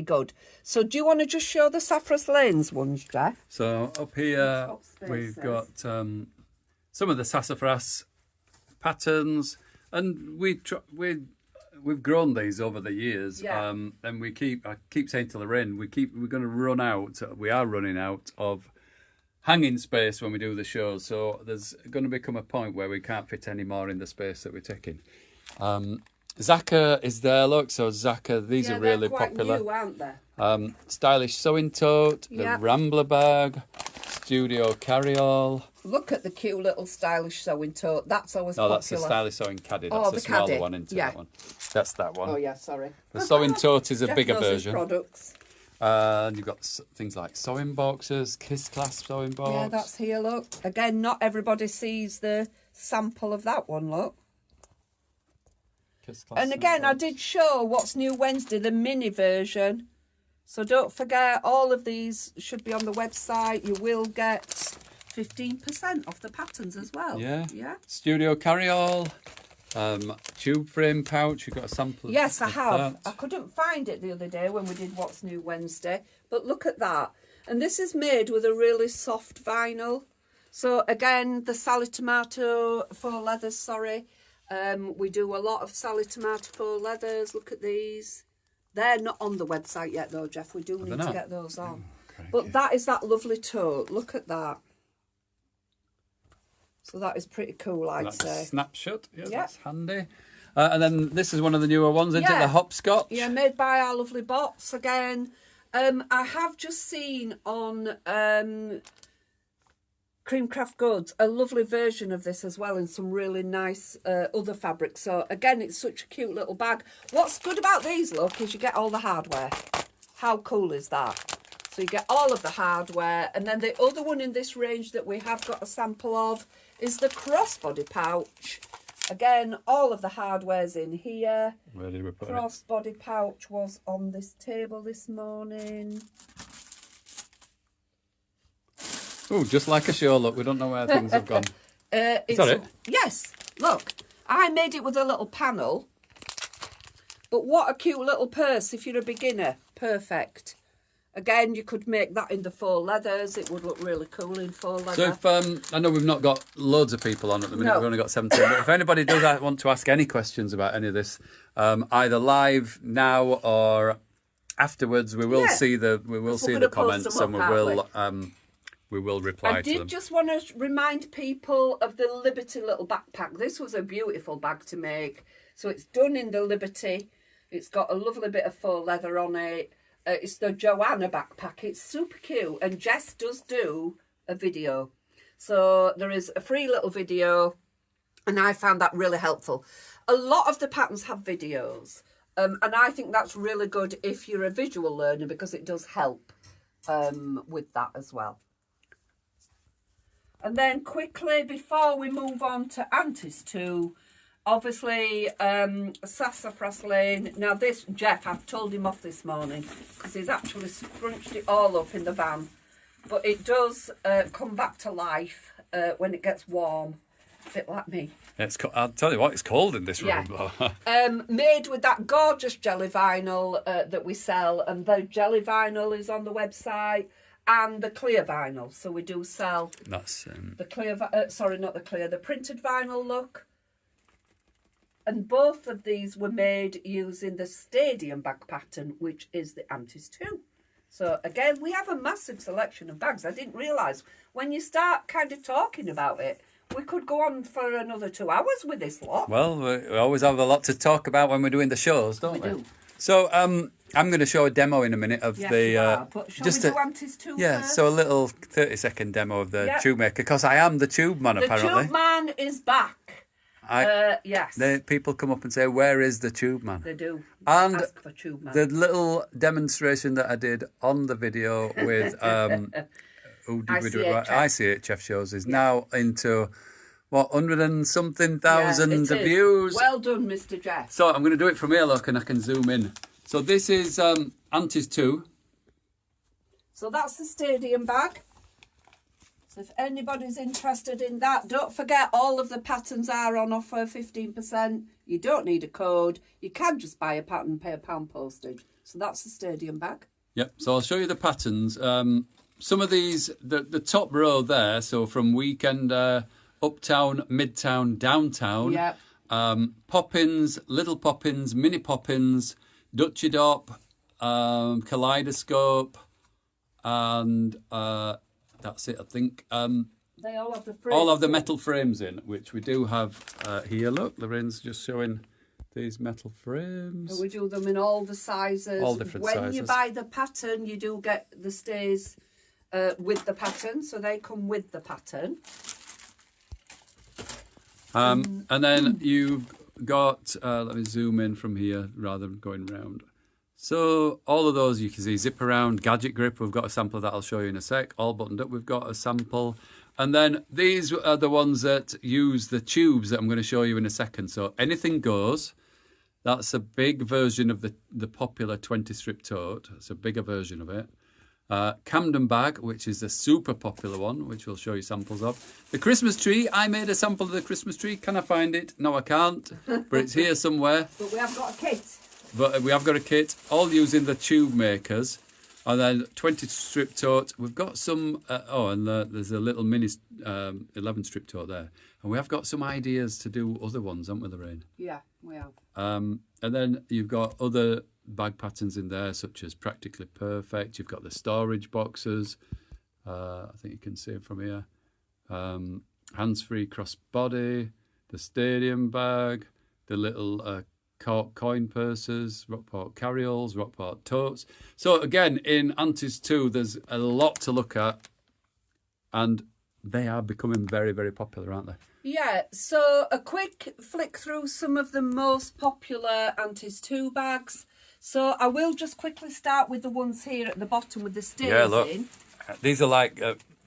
good. So do you want to just show the Saffras Lanes ones, Jeff? So up here Top spaces. we've got some of the sassafras patterns, and we've grown these over the years. Yeah. And I keep saying to Lorraine, we are running out of hanging space when we do the shows, so there's going to become a point where we can't fit any more in the space that we're taking. Zaka is there, look. So Zaka, these are really they're quite popular. new, aren't they? Stylish Sewing Tote, the Yeah. Rambler Bag, Studio Carryall. Look at the cute little Stylish Sewing Tote. That's always No, popular. that's the Stylish Sewing Caddy. Oh, That's the the smaller Caddy. one, isn't it? Yeah. That one. That's that one. Oh, yeah, sorry. The Sewing Tote is a Jeff bigger knows his version. products. And you've got things like sewing boxes, Kiss Clasp sewing box. Yeah, that's here, look. Again, not everybody sees the sample of that one, look. Kiss Clasp And sewing again, I box. did show What's New Wednesday, the mini version. So don't forget, all of these should be on the website. You will get 15% off the patterns as well. Yeah. Yeah. Studio Carryall, tube frame pouch. You've got a sample. Yes, I of have. I that. couldn't find it the other day when we did What's New Wednesday, but look at that. And this is made with a really soft vinyl. So again, the Sally Tomato faux leathers, sorry. We do a lot of Sally Tomato faux leathers. Look at these. They're not on the website yet though, Jeff. We do need to not? get those on. crikey. But that is that lovely tote. Look at that. So that is pretty cool, I'd That's say. a snapshot. Yeah, Yeah. that's handy. And then this is one of the newer ones, isn't it? Yeah. The hopscotch. Yeah, made by our lovely bots again. I have just seen on Creamcraft Goods a lovely version of this as well in some really nice other fabrics. So again, it's such a cute little bag. What's good about these, look, is you get all the hardware. How cool is that? So you get all of the hardware. And then the other one in this range that we have got a sample of is the crossbody pouch. Again, all of the hardware's in here. Where did we put it? Crossbody pouch was on this table this morning. Oh, just like a show, look, we don't know where things have gone. It's that it? Yes, look, I made it with a little panel. But what a cute little purse if you're a beginner. Perfect. Again, you could make that in the faux leathers. It would look really cool in faux leather. So if I know we've not got loads of people on at the minute, No. we've only got 17, but if anybody does want to ask any questions about any of this, either live now or afterwards, we will Yeah. see the We're see gonna the post comments them and up, we will reply I to did them. just want to remind people of the Liberty little backpack. This was a beautiful bag to make. So it's done in the Liberty. It's got a lovely bit of faux leather on it. It's the Joanna backpack. It's super cute. And Jess does do a video. So there is a free little video. And I found that really helpful. A lot of the patterns have videos. And I think that's really good if you're a visual learner because it does help with that as well. And then quickly, before we move on to Auntie's 2, obviously, Sassafras Lane. Now this, Jeff, I've told him off this morning because he's actually scrunched it all up in the van. But it does come back to life when it gets warm. A bit like me. I'll tell you what, it's cold in this room. Yeah. Made with that gorgeous jelly vinyl that we sell, and the jelly vinyl is on the website, and the clear vinyl. So we do sell That's the clear, the printed vinyl look. And both of these were made using the stadium bag pattern, which is the Antis 2. So again, we have a massive selection of bags. I didn't realise when you start kind of talking about it, we could go on for another 2 hours with this lot. Well, we always have a lot to talk about when we're doing the shows, don't we? We do. So I'm going to show a demo in a minute of Yes, the. you are. But shall we do Antis 2 first? So a little 30-second demo of the tube maker, because I am the tube man, apparently. The tube man is back. Yes. People come up and say, "Where is the tube man?" They do. And ask for tube man. the little demonstration that I did on the video with who did we do it with? ICHF shows is now into 100 and something thousand views. Well done, Mr. Jeff. So I'm going to do it from here, look, and I can zoom in. So this is Antis 2. So that's the stadium bag. So if anybody's interested in that, don't forget all of the patterns are on offer, 15%. You don't need a code. You can just buy a pattern, pay £1 postage. So that's the stadium bag. Yep, so I'll show you the patterns. Some of these, the top row there, so from Weekend, Uptown, Midtown, Downtown. Yep. Poppins, Little Poppins, Mini Poppins, Dutchy Dop, Kaleidoscope, and that's it, I think. They all have the frames. All of the metal frames in, which we do have here. Look, Lorraine's just showing these metal frames. So we do them in all the sizes. All different sizes. When you buy the pattern, you do get the stays with the pattern, so they come with the pattern. And then you've got, let me zoom in from here rather than going round. So all of those you can see, zip around, gadget grip, we've got a sample of that I'll show you in a sec. All buttoned up, we've got a sample. And then these are the ones that use the tubes that I'm going to show you in a second. So anything goes. That's a big version of the popular 20 strip tote. It's a bigger version of it. Camden bag, which is the super popular one, which we'll show you samples of. The Christmas tree, I made a sample of the Christmas tree. Can I find it? No, I can't, but it's here somewhere. But we have got a kit. But we have got a kit, all using the tube makers. And then 20 strip tote. We've got some, there's a little mini 11 strip tote there. And we have got some ideas to do other ones, haven't we, Lorraine? Yeah, we have. And then you've got other bag patterns in there, such as Practically Perfect. You've got the storage boxes. I think you can see it from here. Hands-free crossbody, the stadium bag, the little cork coin purses, Rockport carryalls, Rockport totes. So again, in Antis 2, there's a lot to look at, and they are becoming very, very popular, aren't they? Yeah, so a quick flick through some of the most popular Antis 2 bags. So I will just quickly start with the ones here at the bottom with the stays in. These are like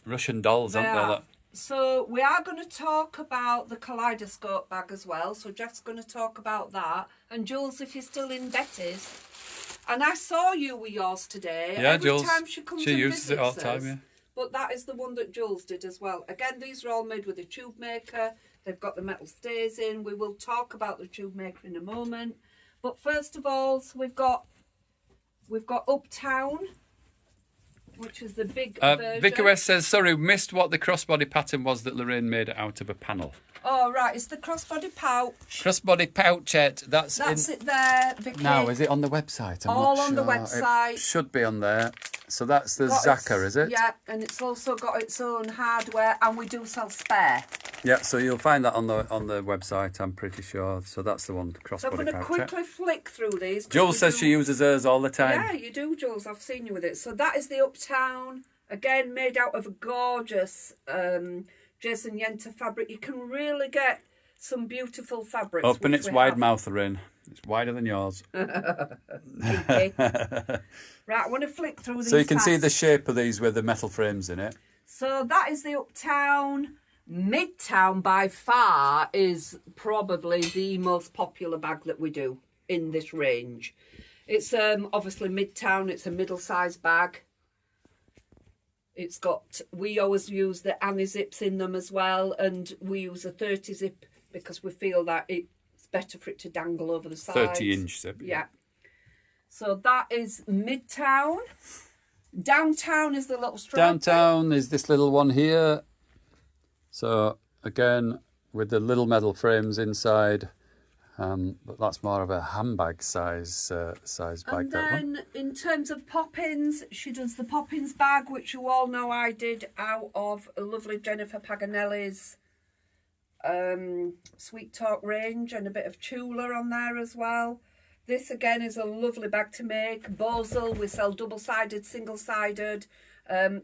Russian dolls, aren't they? That... So we are going to talk about the Kaleidoscope bag as well. So Jeff's going to talk about that. And Jules, if you're still in Betty's. And I saw you with yours today. Yeah, Every Jules. time she comes She and uses it all the visits time, us. yeah. But that is the one that Jules did as well. Again, these are all made with a tube maker. They've got the metal stays in. We will talk about the tube maker in a moment. But first of all, so we've got Uptown, which is the big version. Vicky West says, sorry, missed what the crossbody pattern was that Lorraine made out of a panel. Oh, right, it's the crossbody pouch. Crossbody pouchette. That's it there, Vicky. Now, is it on the website? I'm all not on sure. the website. It should be on there. So that's the Zaka, is it? Yeah, and it's also got its own hardware, and we do sell spare. Yeah, so you'll find that on the website, I'm pretty sure. So that's the one, crossbody So I'm going to quickly flick through these. Jules says she uses hers all the time. Yeah, you do, Jules. I've seen you with it. So that is the Uptown, again, made out of a gorgeous Jason Yenter fabric. You can really get some beautiful fabrics. Open its wide mouth, Lorraine. It's wider than yours. Okay. Right, I want to flick through these. So you can see the shape of these with the metal frames in it. So that is the Uptown. Midtown by far is probably the most popular bag that we do in this range. It's obviously Midtown. It's a middle-sized bag. It's got, we always use the Annie zips in them as well, and we use a 30 zip because we feel that it's better for it to dangle over the sides. 30-inch zip. Yeah. So that is Midtown. Downtown is the little strap. Downtown is this little one here. So again, with the little metal frames inside, but that's more of a handbag size bag. And that then one. in terms of Poppins, she does the Poppins bag, which you all know I did out of a lovely Jennifer Paganelli's Sweet Talk range, and a bit of Tula on there as well. This again is a lovely bag to make. Bosal, we sell double-sided, single-sided.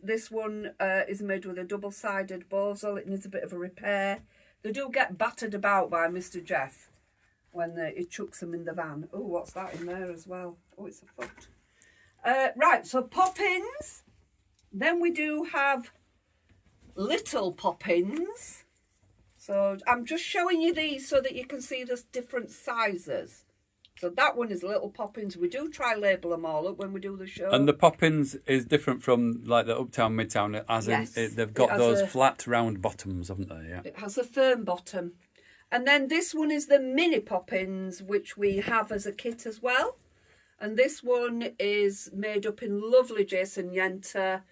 This one is made with a double-sided Bosal. It needs a bit of a repair. They do get battered about by Mr. Jeff when he chucks them in the van. Oh, what's that in there as well? Oh, it's a foot. Right, so Poppins. Then we do have little Poppins. So I'm just showing you these so that you can see the different sizes. So that one is little Poppins. We do try label them all up when we do the show. And the Poppins is different from like the Uptown, Midtown, as Yes. in they've got It has those a- flat, round bottoms, haven't they? Yeah. It has a firm bottom. And then this one is the mini Poppins, which we have as a kit as well. And this one is made up in lovely Jason Yenter.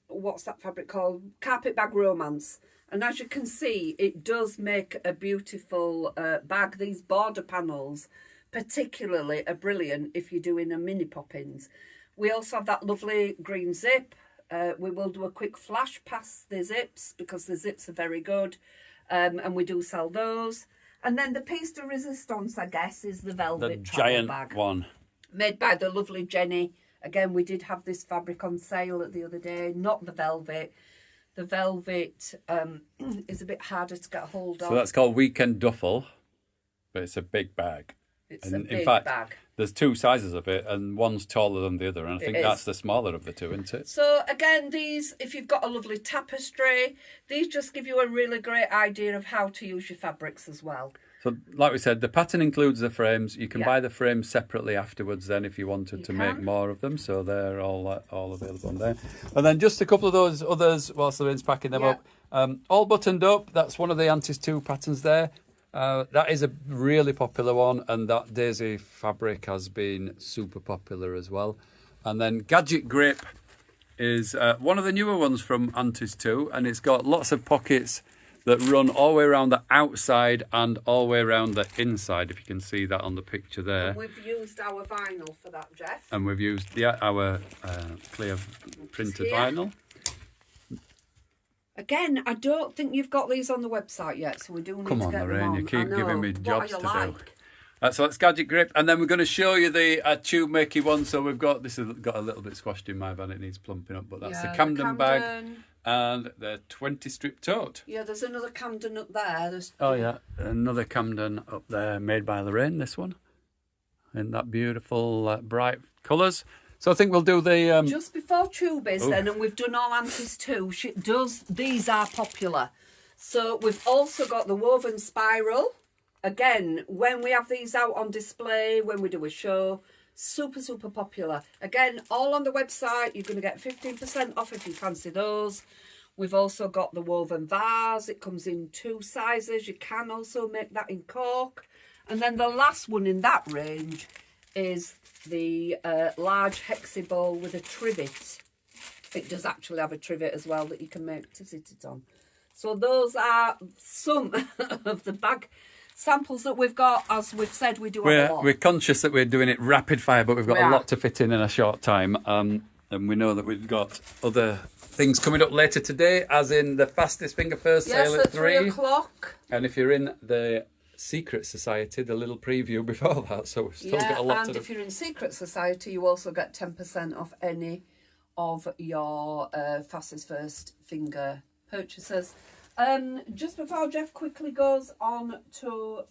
What's that fabric called? Carpet Bag Romance. And as you can see, it does make a beautiful bag. These border panels particularly are brilliant if you're doing a mini Poppins. We also have that lovely green zip. We will do a quick flash past the zips because the zips are very good. And we do sell those. And then the piece de resistance, I guess, is the velvet The travel giant bag. one. Made by the lovely Jenny. Again, we did have this fabric on sale the other day, not the velvet. The velvet is a bit harder to get a hold of. So that's called Weekend Duffel, but it's a big bag. It's And a big in fact, bag. there's two sizes of it, and one's taller than the other, and I think is. that's the smaller of the two, isn't it? So again, these, if you've got a lovely tapestry, these just give you a really great idea of how to use your fabrics as well. So, like we said, the pattern includes the frames. You can Yeah. buy the frames separately afterwards then if you wanted You to can. make more of them. So they're all available on there. And then just a couple of those others whilst Lorraine's packing them Yeah. up. All buttoned up. That's one of the Antis 2 patterns there. That is a really popular one, and that Daisy fabric has been super popular as well. And then Gadget Grip is one of the newer ones from Antis 2, and it's got lots of pockets that run all the way around the outside and all the way around the inside, if you can see that on the picture there. We've used our vinyl for that, Jeff. And we've used our clear printed Here. vinyl. Again, I don't think you've got these on the website yet, so we do need Come to on, get them Lorraine, on. you keep I know. giving me What jobs are to you do. like? So that's Gadget Grip, and then we're going to show you the tube makey one. So we've got, this has got a little bit squashed in my van, it needs plumping up, but that's Yeah, the Camden bag Camden. and the 20 strip tote. Yeah, there's another Camden up there. There's... Oh yeah, another Camden up there made by Lorraine, this one, in that beautiful bright colours. So I think we'll do the... Just before Tubies Oh. then, and we've done all Antis too, these are popular. So we've also got the woven spiral. Again, when we have these out on display, when we do a show, super, super popular. Again, all on the website, you're going to get 15% off if you fancy those. We've also got the woven vase. It comes in 2 sizes. You can also make that in cork. And then the last one in that range is the large hexi bowl with a trivet. It does actually have a trivet as well that you can make to sit it on. So those are some of the bag samples that we've got. As we've said, we do have a lot. We're conscious that we're doing it rapid fire, but we've got We a are. lot to fit in a short time. And we know that we've got other things coming up later today, as in the Fastest Finger First Yes, sale at at 3. 3 o'clock. And if you're in the Secret Society, the little preview before that, so we've still got a lot and to if do. you're in Secret Society, you also get 10% off any of your Fastest First Finger purchases. Just before Jeff quickly goes on to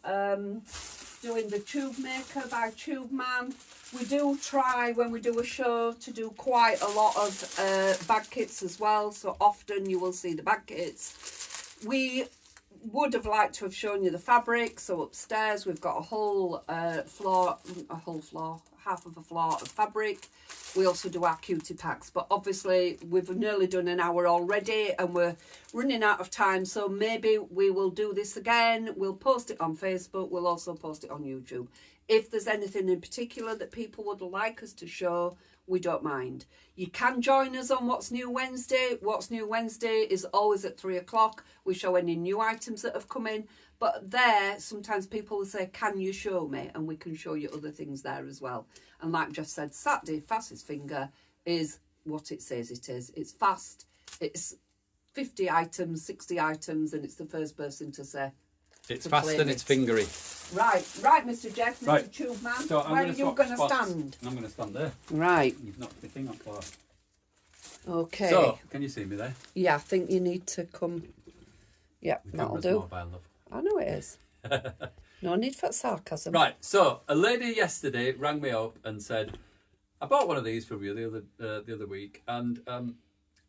doing the Tube Maker by Tube Man, we do try, when we do a show, to do quite a lot of bag kits as well. So often you will see the bag kits. We would have liked to have shown you the fabric. So upstairs we've got a whole floor, half of a floor of fabric. We also do our cutie packs, but obviously we've nearly done an hour already and we're running out of time. So maybe we will do this again. We'll post it on Facebook. We'll also post it on YouTube. If there's anything in particular that people would like us to show, we don't mind. You can join us on What's New Wednesday. What's New Wednesday is always at 3 o'clock. We show any new items that have come in. But there, sometimes people will say, can you show me? And we can show you other things there as well. And like Jeff said, Saturday, Fastest Finger is what it says it is. It's fast. It's 50 items, 60 items, and it's the first person to say. It's fast and it's fingery. Right, Mr. Jeff, Mr. Right. Tube Man. So Where are you going to stand? I'm going to stand there. Right. You've knocked the thing off. Laura. Okay. So, can you see me there? Yeah, I think you need to come. Yep, The that'll camera's do. mobile, love. I know it is. No need for sarcasm. Right, so a lady yesterday rang me up and said, I bought one of these from you the other week, and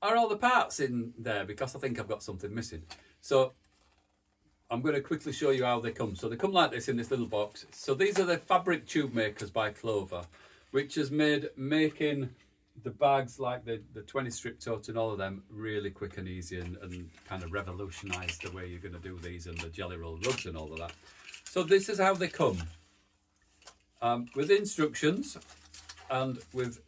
are all the parts in there? Because I think I've got something missing. So I'm going to quickly show you how they come. So they come like this in this little box. So these are the Fabric Tube Makers by Clover, which has made making the bags like the 20 strip tote and all of them really quick and easy, and kind of revolutionised the way you're going to do these and the jelly roll rugs and all of that. So this is how they come, with instructions and with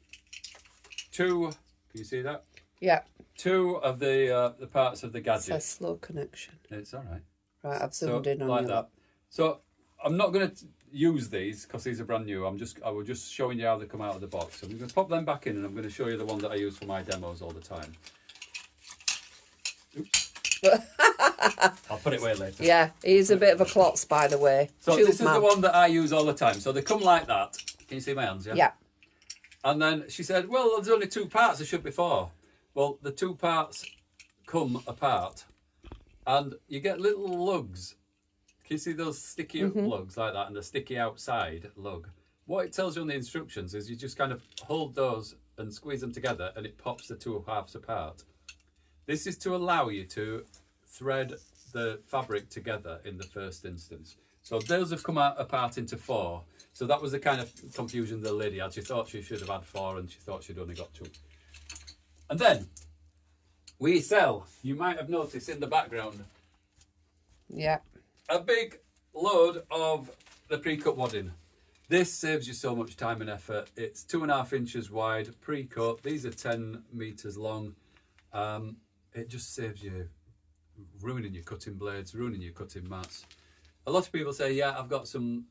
two, can you see that? Yeah. Two of the parts of the It gadget. says slow connection. It's all right. Right, I've zoomed in on like you. that. So I'm not going to use these because these are brand new. I was just showing you how they come out of the box. I'm going to pop them back in, and I'm going to show you the one that I use for my demos all the time. Oops. I'll put it away later. Yeah, he's a bit of a klutz, by the way. So Tube this is man. the one that I use all the time. So they come like that. Can you see my hands? Yeah. Yeah. And then she said, well, there's only two parts. There should be four. Well, the two parts come apart, and you get little lugs. Can you see those sticky lugs like that, and the sticky outside lug? What it tells you on the instructions is you just kind of hold those and squeeze them together, and it pops the two halves apart. This is to allow you to thread the fabric together in the first instance. So those have come apart into four. So that was the kind of confusion the lady had. She thought she should have had four, and she thought she'd only got two. And then we sell, you might have noticed in the background, Yeah. a big load of the pre-cut wadding. This saves you so much time and effort. It's 2.5 inches wide, pre-cut. These are 10 meters long. It just saves you ruining your cutting blades, ruining your cutting mats. A lot of people say, yeah, I've got some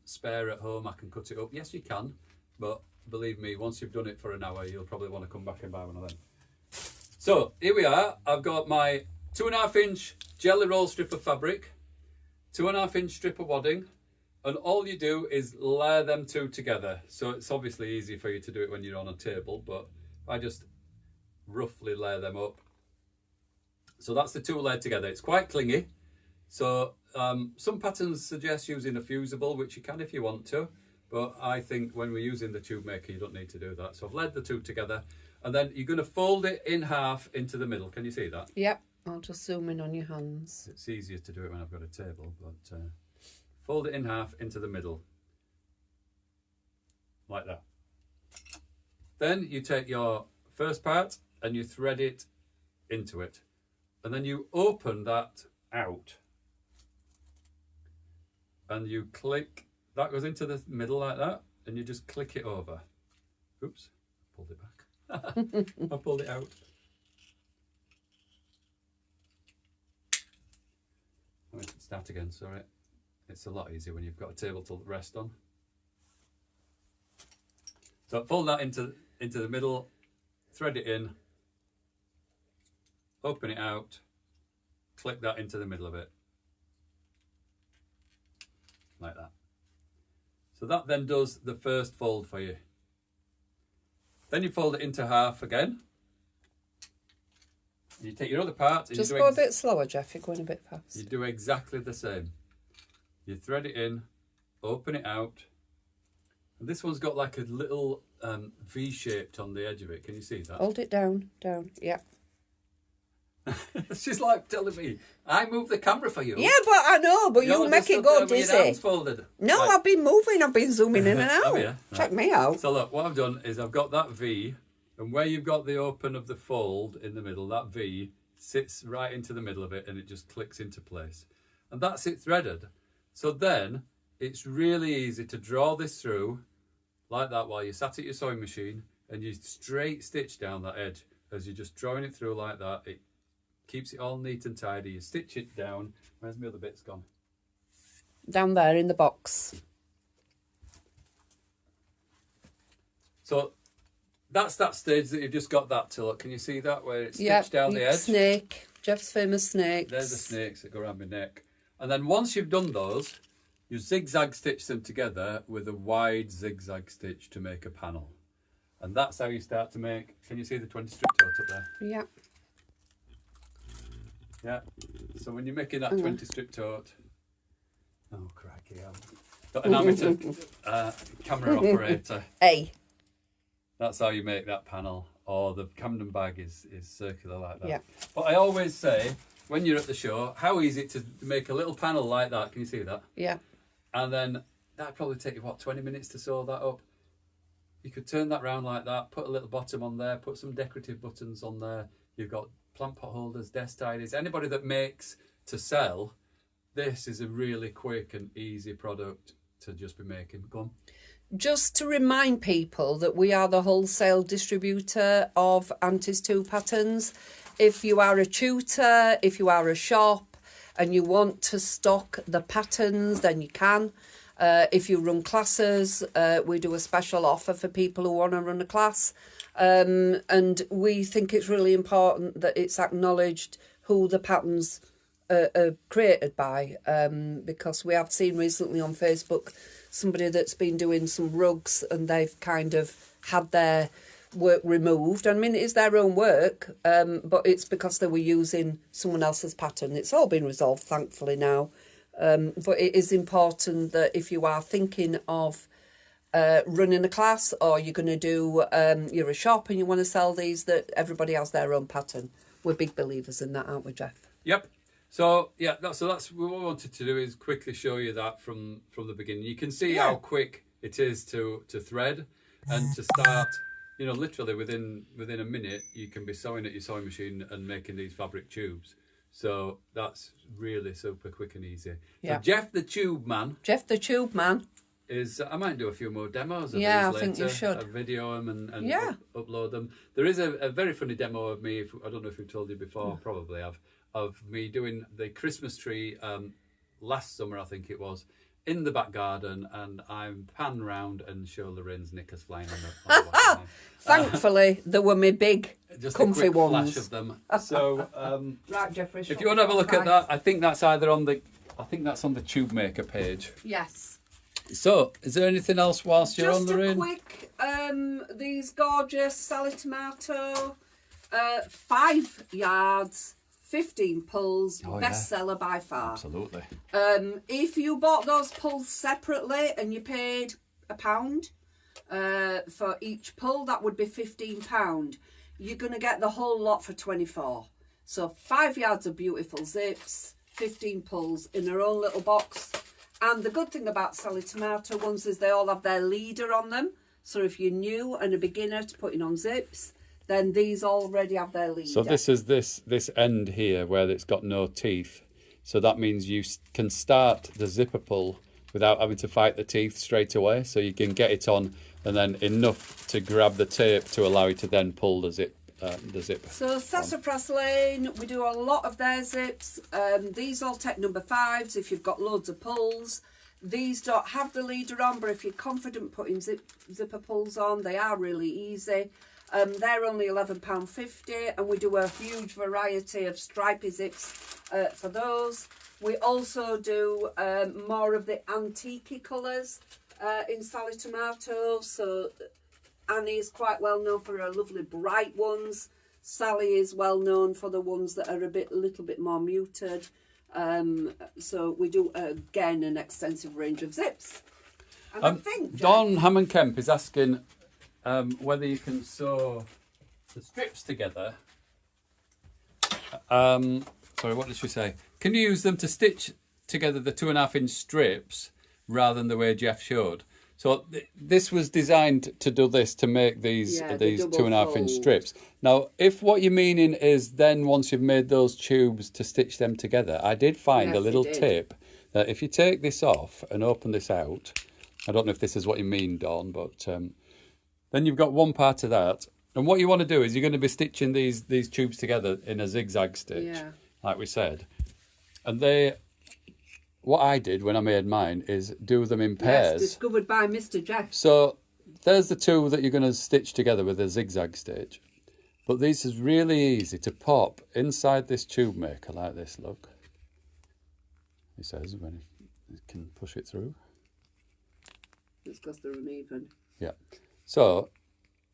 spare at home, I can cut it up. Yes, you can, but believe me, once you've done it for an hour, you'll probably want to come back and buy one of them. So here we are. I've got my 2.5 inch jelly roll strip of fabric, 2.5 inch strip of wadding, and all you do is layer them two together. So it's obviously easy for you to do it when you're on a table, but I just roughly layer them up. So that's the two layered together. It's quite clingy. So some patterns suggest using a fusible, which you can if you want to, but I think when we're using the tube maker, you don't need to do that. So I've layered the two together, and then you're going to fold it in half into the middle. Can you see that? Yep. I'll just zoom in on your hands. It's easier to do it when I've got a table, but fold it in half into the middle, like that. Then you take your first part and you thread it into it, and then you open that out, and you click, that goes into the middle like that, and you just click it over. Oops, pulled it back. I pulled it out. Let me start again, sorry. It's a lot easier when you've got a table to rest on. So fold that into the middle, thread it in, open it out, click that into the middle of it, like that. So that then does the first fold for you. Then you fold it into half again. You take your other part and Just you go a bit slower, Jeff. You're going a bit fast. You do exactly the same. You thread it in, open it out, and this one's got like a little V-shaped on the edge of it. Can you see that? Hold it down, down. Yeah. She's like telling me, I move the camera for you. Yeah, but I know, but You're you make just it go up there with your dizzy. hands folded. No, Right. I've been moving. I've been zooming in and out. you? Check me out. So look, what I've done is I've got that V, and where you've got the open of the fold in the middle, that V sits right into the middle of it, and it just clicks into place. And that's it threaded. So then it's really easy to draw this through like that while you're sat at your sewing machine, and you straight stitch down that edge as you're just drawing it through like that. It keeps it all neat and tidy. You stitch it down. Where's my other bits gone? Down there in the box. So that's that stage that you've just got that to look. Can you see that where it's Yeah, stitched down the edge? snake. Jeff's famous snakes. There's the snakes that go around my neck. And then once you've done those, you zigzag stitch them together with a wide zigzag stitch to make a panel. And that's how you start to make, can you see the 20 strip tote up there? Yeah. Yeah. So when you're making that 20 strip tote, oh crikey, I've got an amateur camera operator. A. That's how you make that panel. Or the Camden bag is circular like that. Yeah. But I always say, when you're at the show, how easy to make a little panel like that. Can you see that? Yeah. And then that'd probably take you, what, 20 minutes to sew that up? You could turn that round like that, put a little bottom on there, put some decorative buttons on there. You've got plant pot holders, desk tidies. Anybody that makes to sell, this is a really quick and easy product to just be making. Go on. Just to remind people that we are the wholesale distributor of Aunties 2 patterns. If you are a tutor, if you are a shop and you want to stock the patterns, then you can. If you run classes, we do a special offer for people who want to run a class. And we think it's really important that it's acknowledged who the patterns are created by, because we have seen recently on Facebook somebody that's been doing some rugs and they've kind of had their work removed. I mean, it is their own work, but it's because they were using someone else's pattern. It's all been resolved, thankfully, now. But it is important that if you are thinking of running a class, or you're going to do, you're a shop and you want to sell these, that everybody has their own pattern. We're big believers in that, aren't we, Jeff? Yep. So yeah, that's what we wanted to do, is quickly show you that from the beginning. You can see how quick it is to thread and to start. You know, literally within a minute, you can be sewing at your sewing machine and making these fabric tubes. So that's really super quick and easy. Yeah. So Jeff the Tube Man. Jeff the Tube Man. I might do a few more demos of Yeah, these later. I think you should. I'll video them and Yeah. upload them. There is a very funny demo of me, I don't know if we've told you before, probably have, of me doing the Christmas tree last summer, I think it was, in the back garden, and I'm pan round and show Lorraine's knickers flying on the back. Thankfully, there were my big, Just comfy a quick ones. flash of them. So Right, Jeffrey. if you want to have a look at that, I think that's either on the Tube Maker page. Yes. So, is there anything else whilst you're on, Just a Lorraine? quick, these gorgeous Sally Tomato, 5 yards, 15 pulls, Oh, yeah. bestseller by far. Absolutely. If you bought those pulls separately and you paid £1 for each pull, that would be £15. You're going to get the whole lot for 24. So 5 yards of beautiful zips, 15 pulls in their own little box. And the good thing about Sally Tomato ones is they all have their leader on them. So if you're new and a beginner to putting on zips, then these already have their leader. So this is this end here where it's got no teeth. So that means you can start the zipper pull without having to fight the teeth straight away. So you can get it on and then enough to grab the tape to allow you to then pull the zip. So Sassafras Lane, we do a lot of their zips. These all take number 5s if you've got loads of pulls. These don't have the leader on, but if you're confident putting zipper pulls on, they are really easy. They're only £11.50, and we do a huge variety of stripy zips for those. We also do more of the antique colours in Sally Tomato. So Annie is quite well known for her lovely bright ones. Sally is well known for the ones that are a little bit more muted. So we do, again, an extensive range of zips. And I think, Don Hammond Kemp is asking whether you can sew the strips together Sorry, what did she say? Can you use them to stitch together the 2.5-inch strips rather than the way Jeff showed? So this was designed to do this, to make these the double 2.5-inch fold. strips. Now, if what you're meaning is then once you've made those tubes to stitch them together, I did find Yes, a you little did. tip that if you take this off and open this out, I don't know if this is what you mean, Dawn, but then you've got one part of that. And what you want to do is you're going to be stitching these tubes together in a zigzag stitch, like we said. And what I did when I made mine is do them in pairs. Yes, discovered by Mr. Jeff. So there's the two that you're going to stitch together with a zigzag stitch. But this is really easy to pop inside this tube maker like this, look. He says when he can push it through. It's because they're uneven. Yeah. So,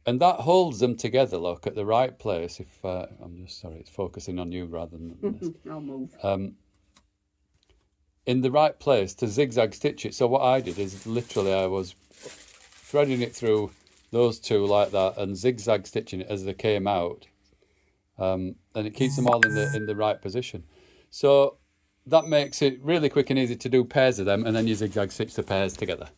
and that holds them together, look, at the right place. If I'm just sorry, it's focusing on you rather than this. I'll move. In the right place to zigzag stitch it. So what I did is literally I was threading it through those two like that and zigzag stitching it as they came out, and it keeps them all in the right position. So that makes it really quick and easy to do pairs of them, and then you zigzag stitch the pairs together.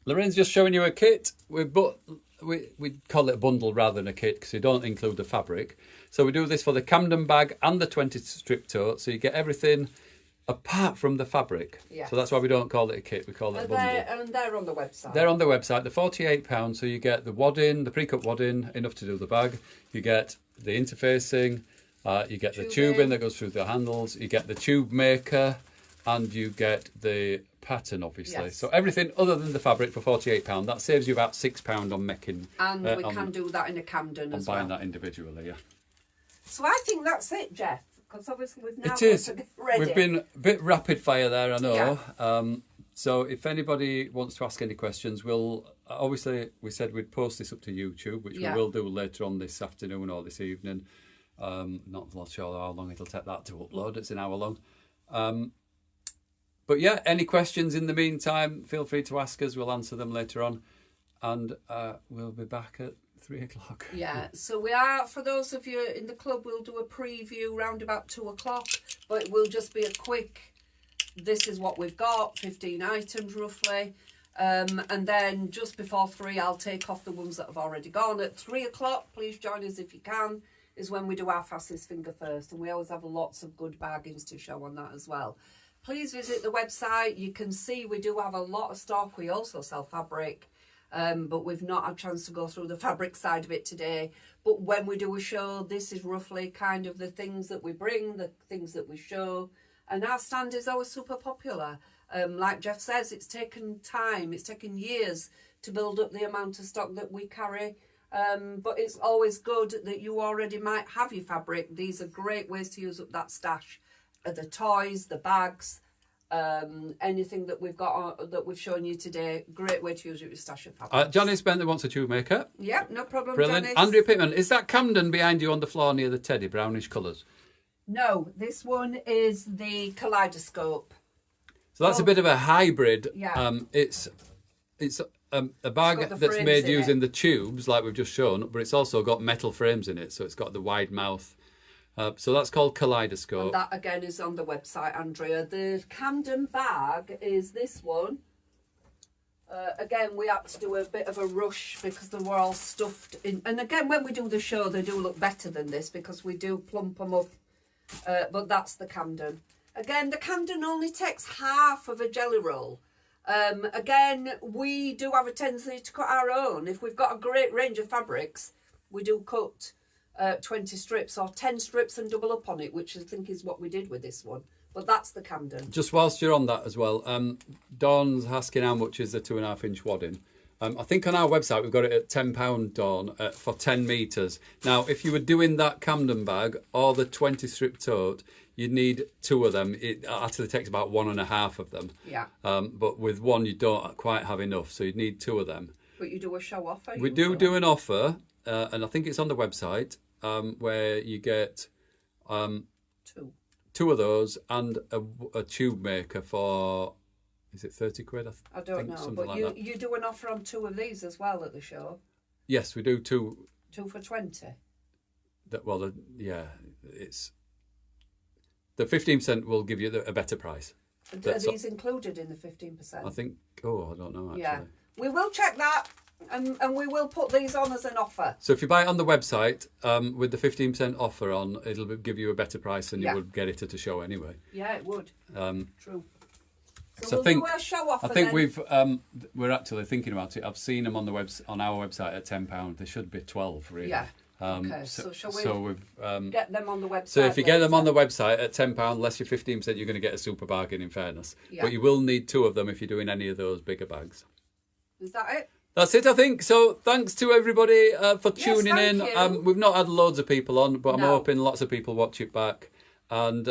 Lorraine's just showing you a kit. We call it a bundle rather than a kit because we don't include the fabric. So we do this for the Camden bag and the 20 strip tote. So you get everything apart from the fabric. Yeah. So that's why we don't call it a kit. We call it a bundle. And they're on the website. They're on the website. They're £48. So you get the wadding, the pre-cut wadding, enough to do the bag. You get the interfacing. You get the tubing that goes through the handles. You get the tube maker. And you get the pattern, obviously. Yes. So everything other than the fabric for £48. That saves you about £6 on making. And we can do that in a Camden as well. Buying that individually, yeah. So I think that's it, Jeff. Because obviously we've now got It is. to get ready. We've been a bit rapid fire there, I know. Yeah. So if anybody wants to ask any questions, obviously we said we'd post this up to YouTube, which we will do later on this afternoon or this evening. Not sure how long it'll take that to upload. It's an hour long. But yeah, any questions in the meantime, feel free to ask us. We'll answer them later on. And we'll be back at 3 o'clock. Yeah, so we are, for those of you in the club, we'll do a preview round about 2 o'clock. But it will just be a quick, this is what we've got, 15 items roughly. And then just before 3, I'll take off the ones that have already gone. At 3 o'clock, please join us if you can, is when we do our fastest finger first. And we always have lots of good bargains to show on that as well. Please visit the website. You can see we do have a lot of stock. We also sell fabric, but we've not had a chance to go through the fabric side of it today. But when we do a show, this is roughly kind of the things that we bring, the things that we show. And our stand is always super popular. Like Jeff says, it's taken time. It's taken years to build up the amount of stock that we carry. But it's always good that you already might have your fabric. These are great ways to use up that stash. The toys, the bags, anything that we've got that we've shown you today. Great way to use your stash of fabric. Johnny Spencer wants a tube maker. Yep, no problem. Brilliant. Janice. Andrea Pittman, is that Camden behind you on the floor near the teddy, brownish colours? No, this one is the Kaleidoscope. So that's a bit of a hybrid. Yeah. It's a bag that's made using the tubes like we've just shown, but it's also got metal frames in it, so it's got the wide mouth. So that's called Kaleidoscope. And that again is on the website, Andrea. The Camden bag is this one. Again, we had to do a bit of a rush because they were all stuffed in. And again, when we do the show, they do look better than this because we do plump them up. But that's the Camden. Again, the Camden only takes half of a jelly roll. Again, we do have a tendency to cut our own. If we've got a great range of fabrics, we do cut 20 strips or 10 strips and double up on it, which I think is what we did with this one. But that's the Camden. Just whilst you're on that as well, Dawn's asking how much is the 2.5-inch wadding. I think on our website we've got it at £10, Dawn, for 10 metres. Now, if you were doing that Camden bag or the 20 strip tote, you'd need 2 of them. It actually takes about 1.5 of them. Yeah. But with one, you don't quite have enough, so you'd need 2 of them. But you do a show offer? We do an offer, and I think it's on the website, where you get 2 of those and a tube maker for, is it 30 quid? I don't know, but like you do an offer on 2 of these as well at the show. Yes, we do 2. 2 for 20. it's the 15% will give you a better price. Are these included in the 15%? I think. Oh, I don't know actually. Yeah, we will check that, and we will put these on as an offer. So if you buy it on the website with the 15% offer on, it'll give you a better price than you would get it at a show anyway. Yeah, it would. True. So we'll do our show offer. I think then. we're actually thinking about it. I've seen them on the on our website at £10. They should be 12 really. Yeah. Okay. So shall we get them on the website? So if you get them on the website at £10, less your 15%, you're going to get a super bargain. In fairness, but you will need 2 of them if you're doing any of those bigger bags. Is that it? That's it, I think. So thanks to everybody for tuning in. You. We've not had loads of people on, but I'm hoping lots of people watch it back. And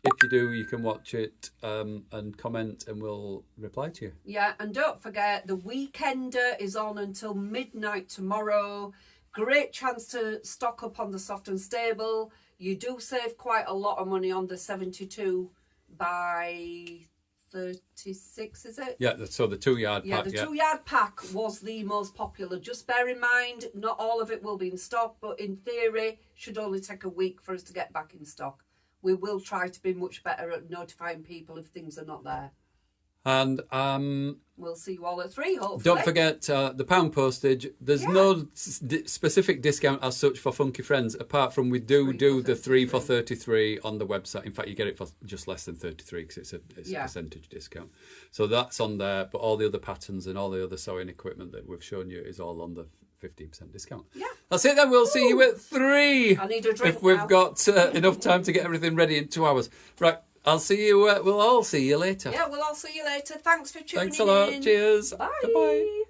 if you do, you can watch it and comment, and we'll reply to you. Yeah, and don't forget, the Weekender is on until midnight tomorrow. Great chance to stock up on the Soft and Stable. You do save quite a lot of money on the 72 by 36, is it? Yeah, so the 2-yard pack. Yeah, the 2-yard pack was the most popular. Just bear in mind, not all of it will be in stock, but in theory, should only take a week for us to get back in stock. We will try to be much better at notifying people if things are not there. And we'll see you all at 3, hopefully. Don't forget the pound postage. There's no specific discount as such for Funky Friends, apart from we do the 3 for 33 on the website. In fact, you get it for just less than 33 because it's a percentage discount. So that's on there, but all the other patterns and all the other sewing equipment that we've shown you is all on the 15% discount. Yeah. That's it then. We'll see you at 3. I need a drink if we've now. got enough time to get everything ready in 2 hours. Right. I'll see you. We'll all see you later. Yeah, we'll all see you later. Thanks for tuning in. Thanks a lot. Cheers. Bye. Goodbye.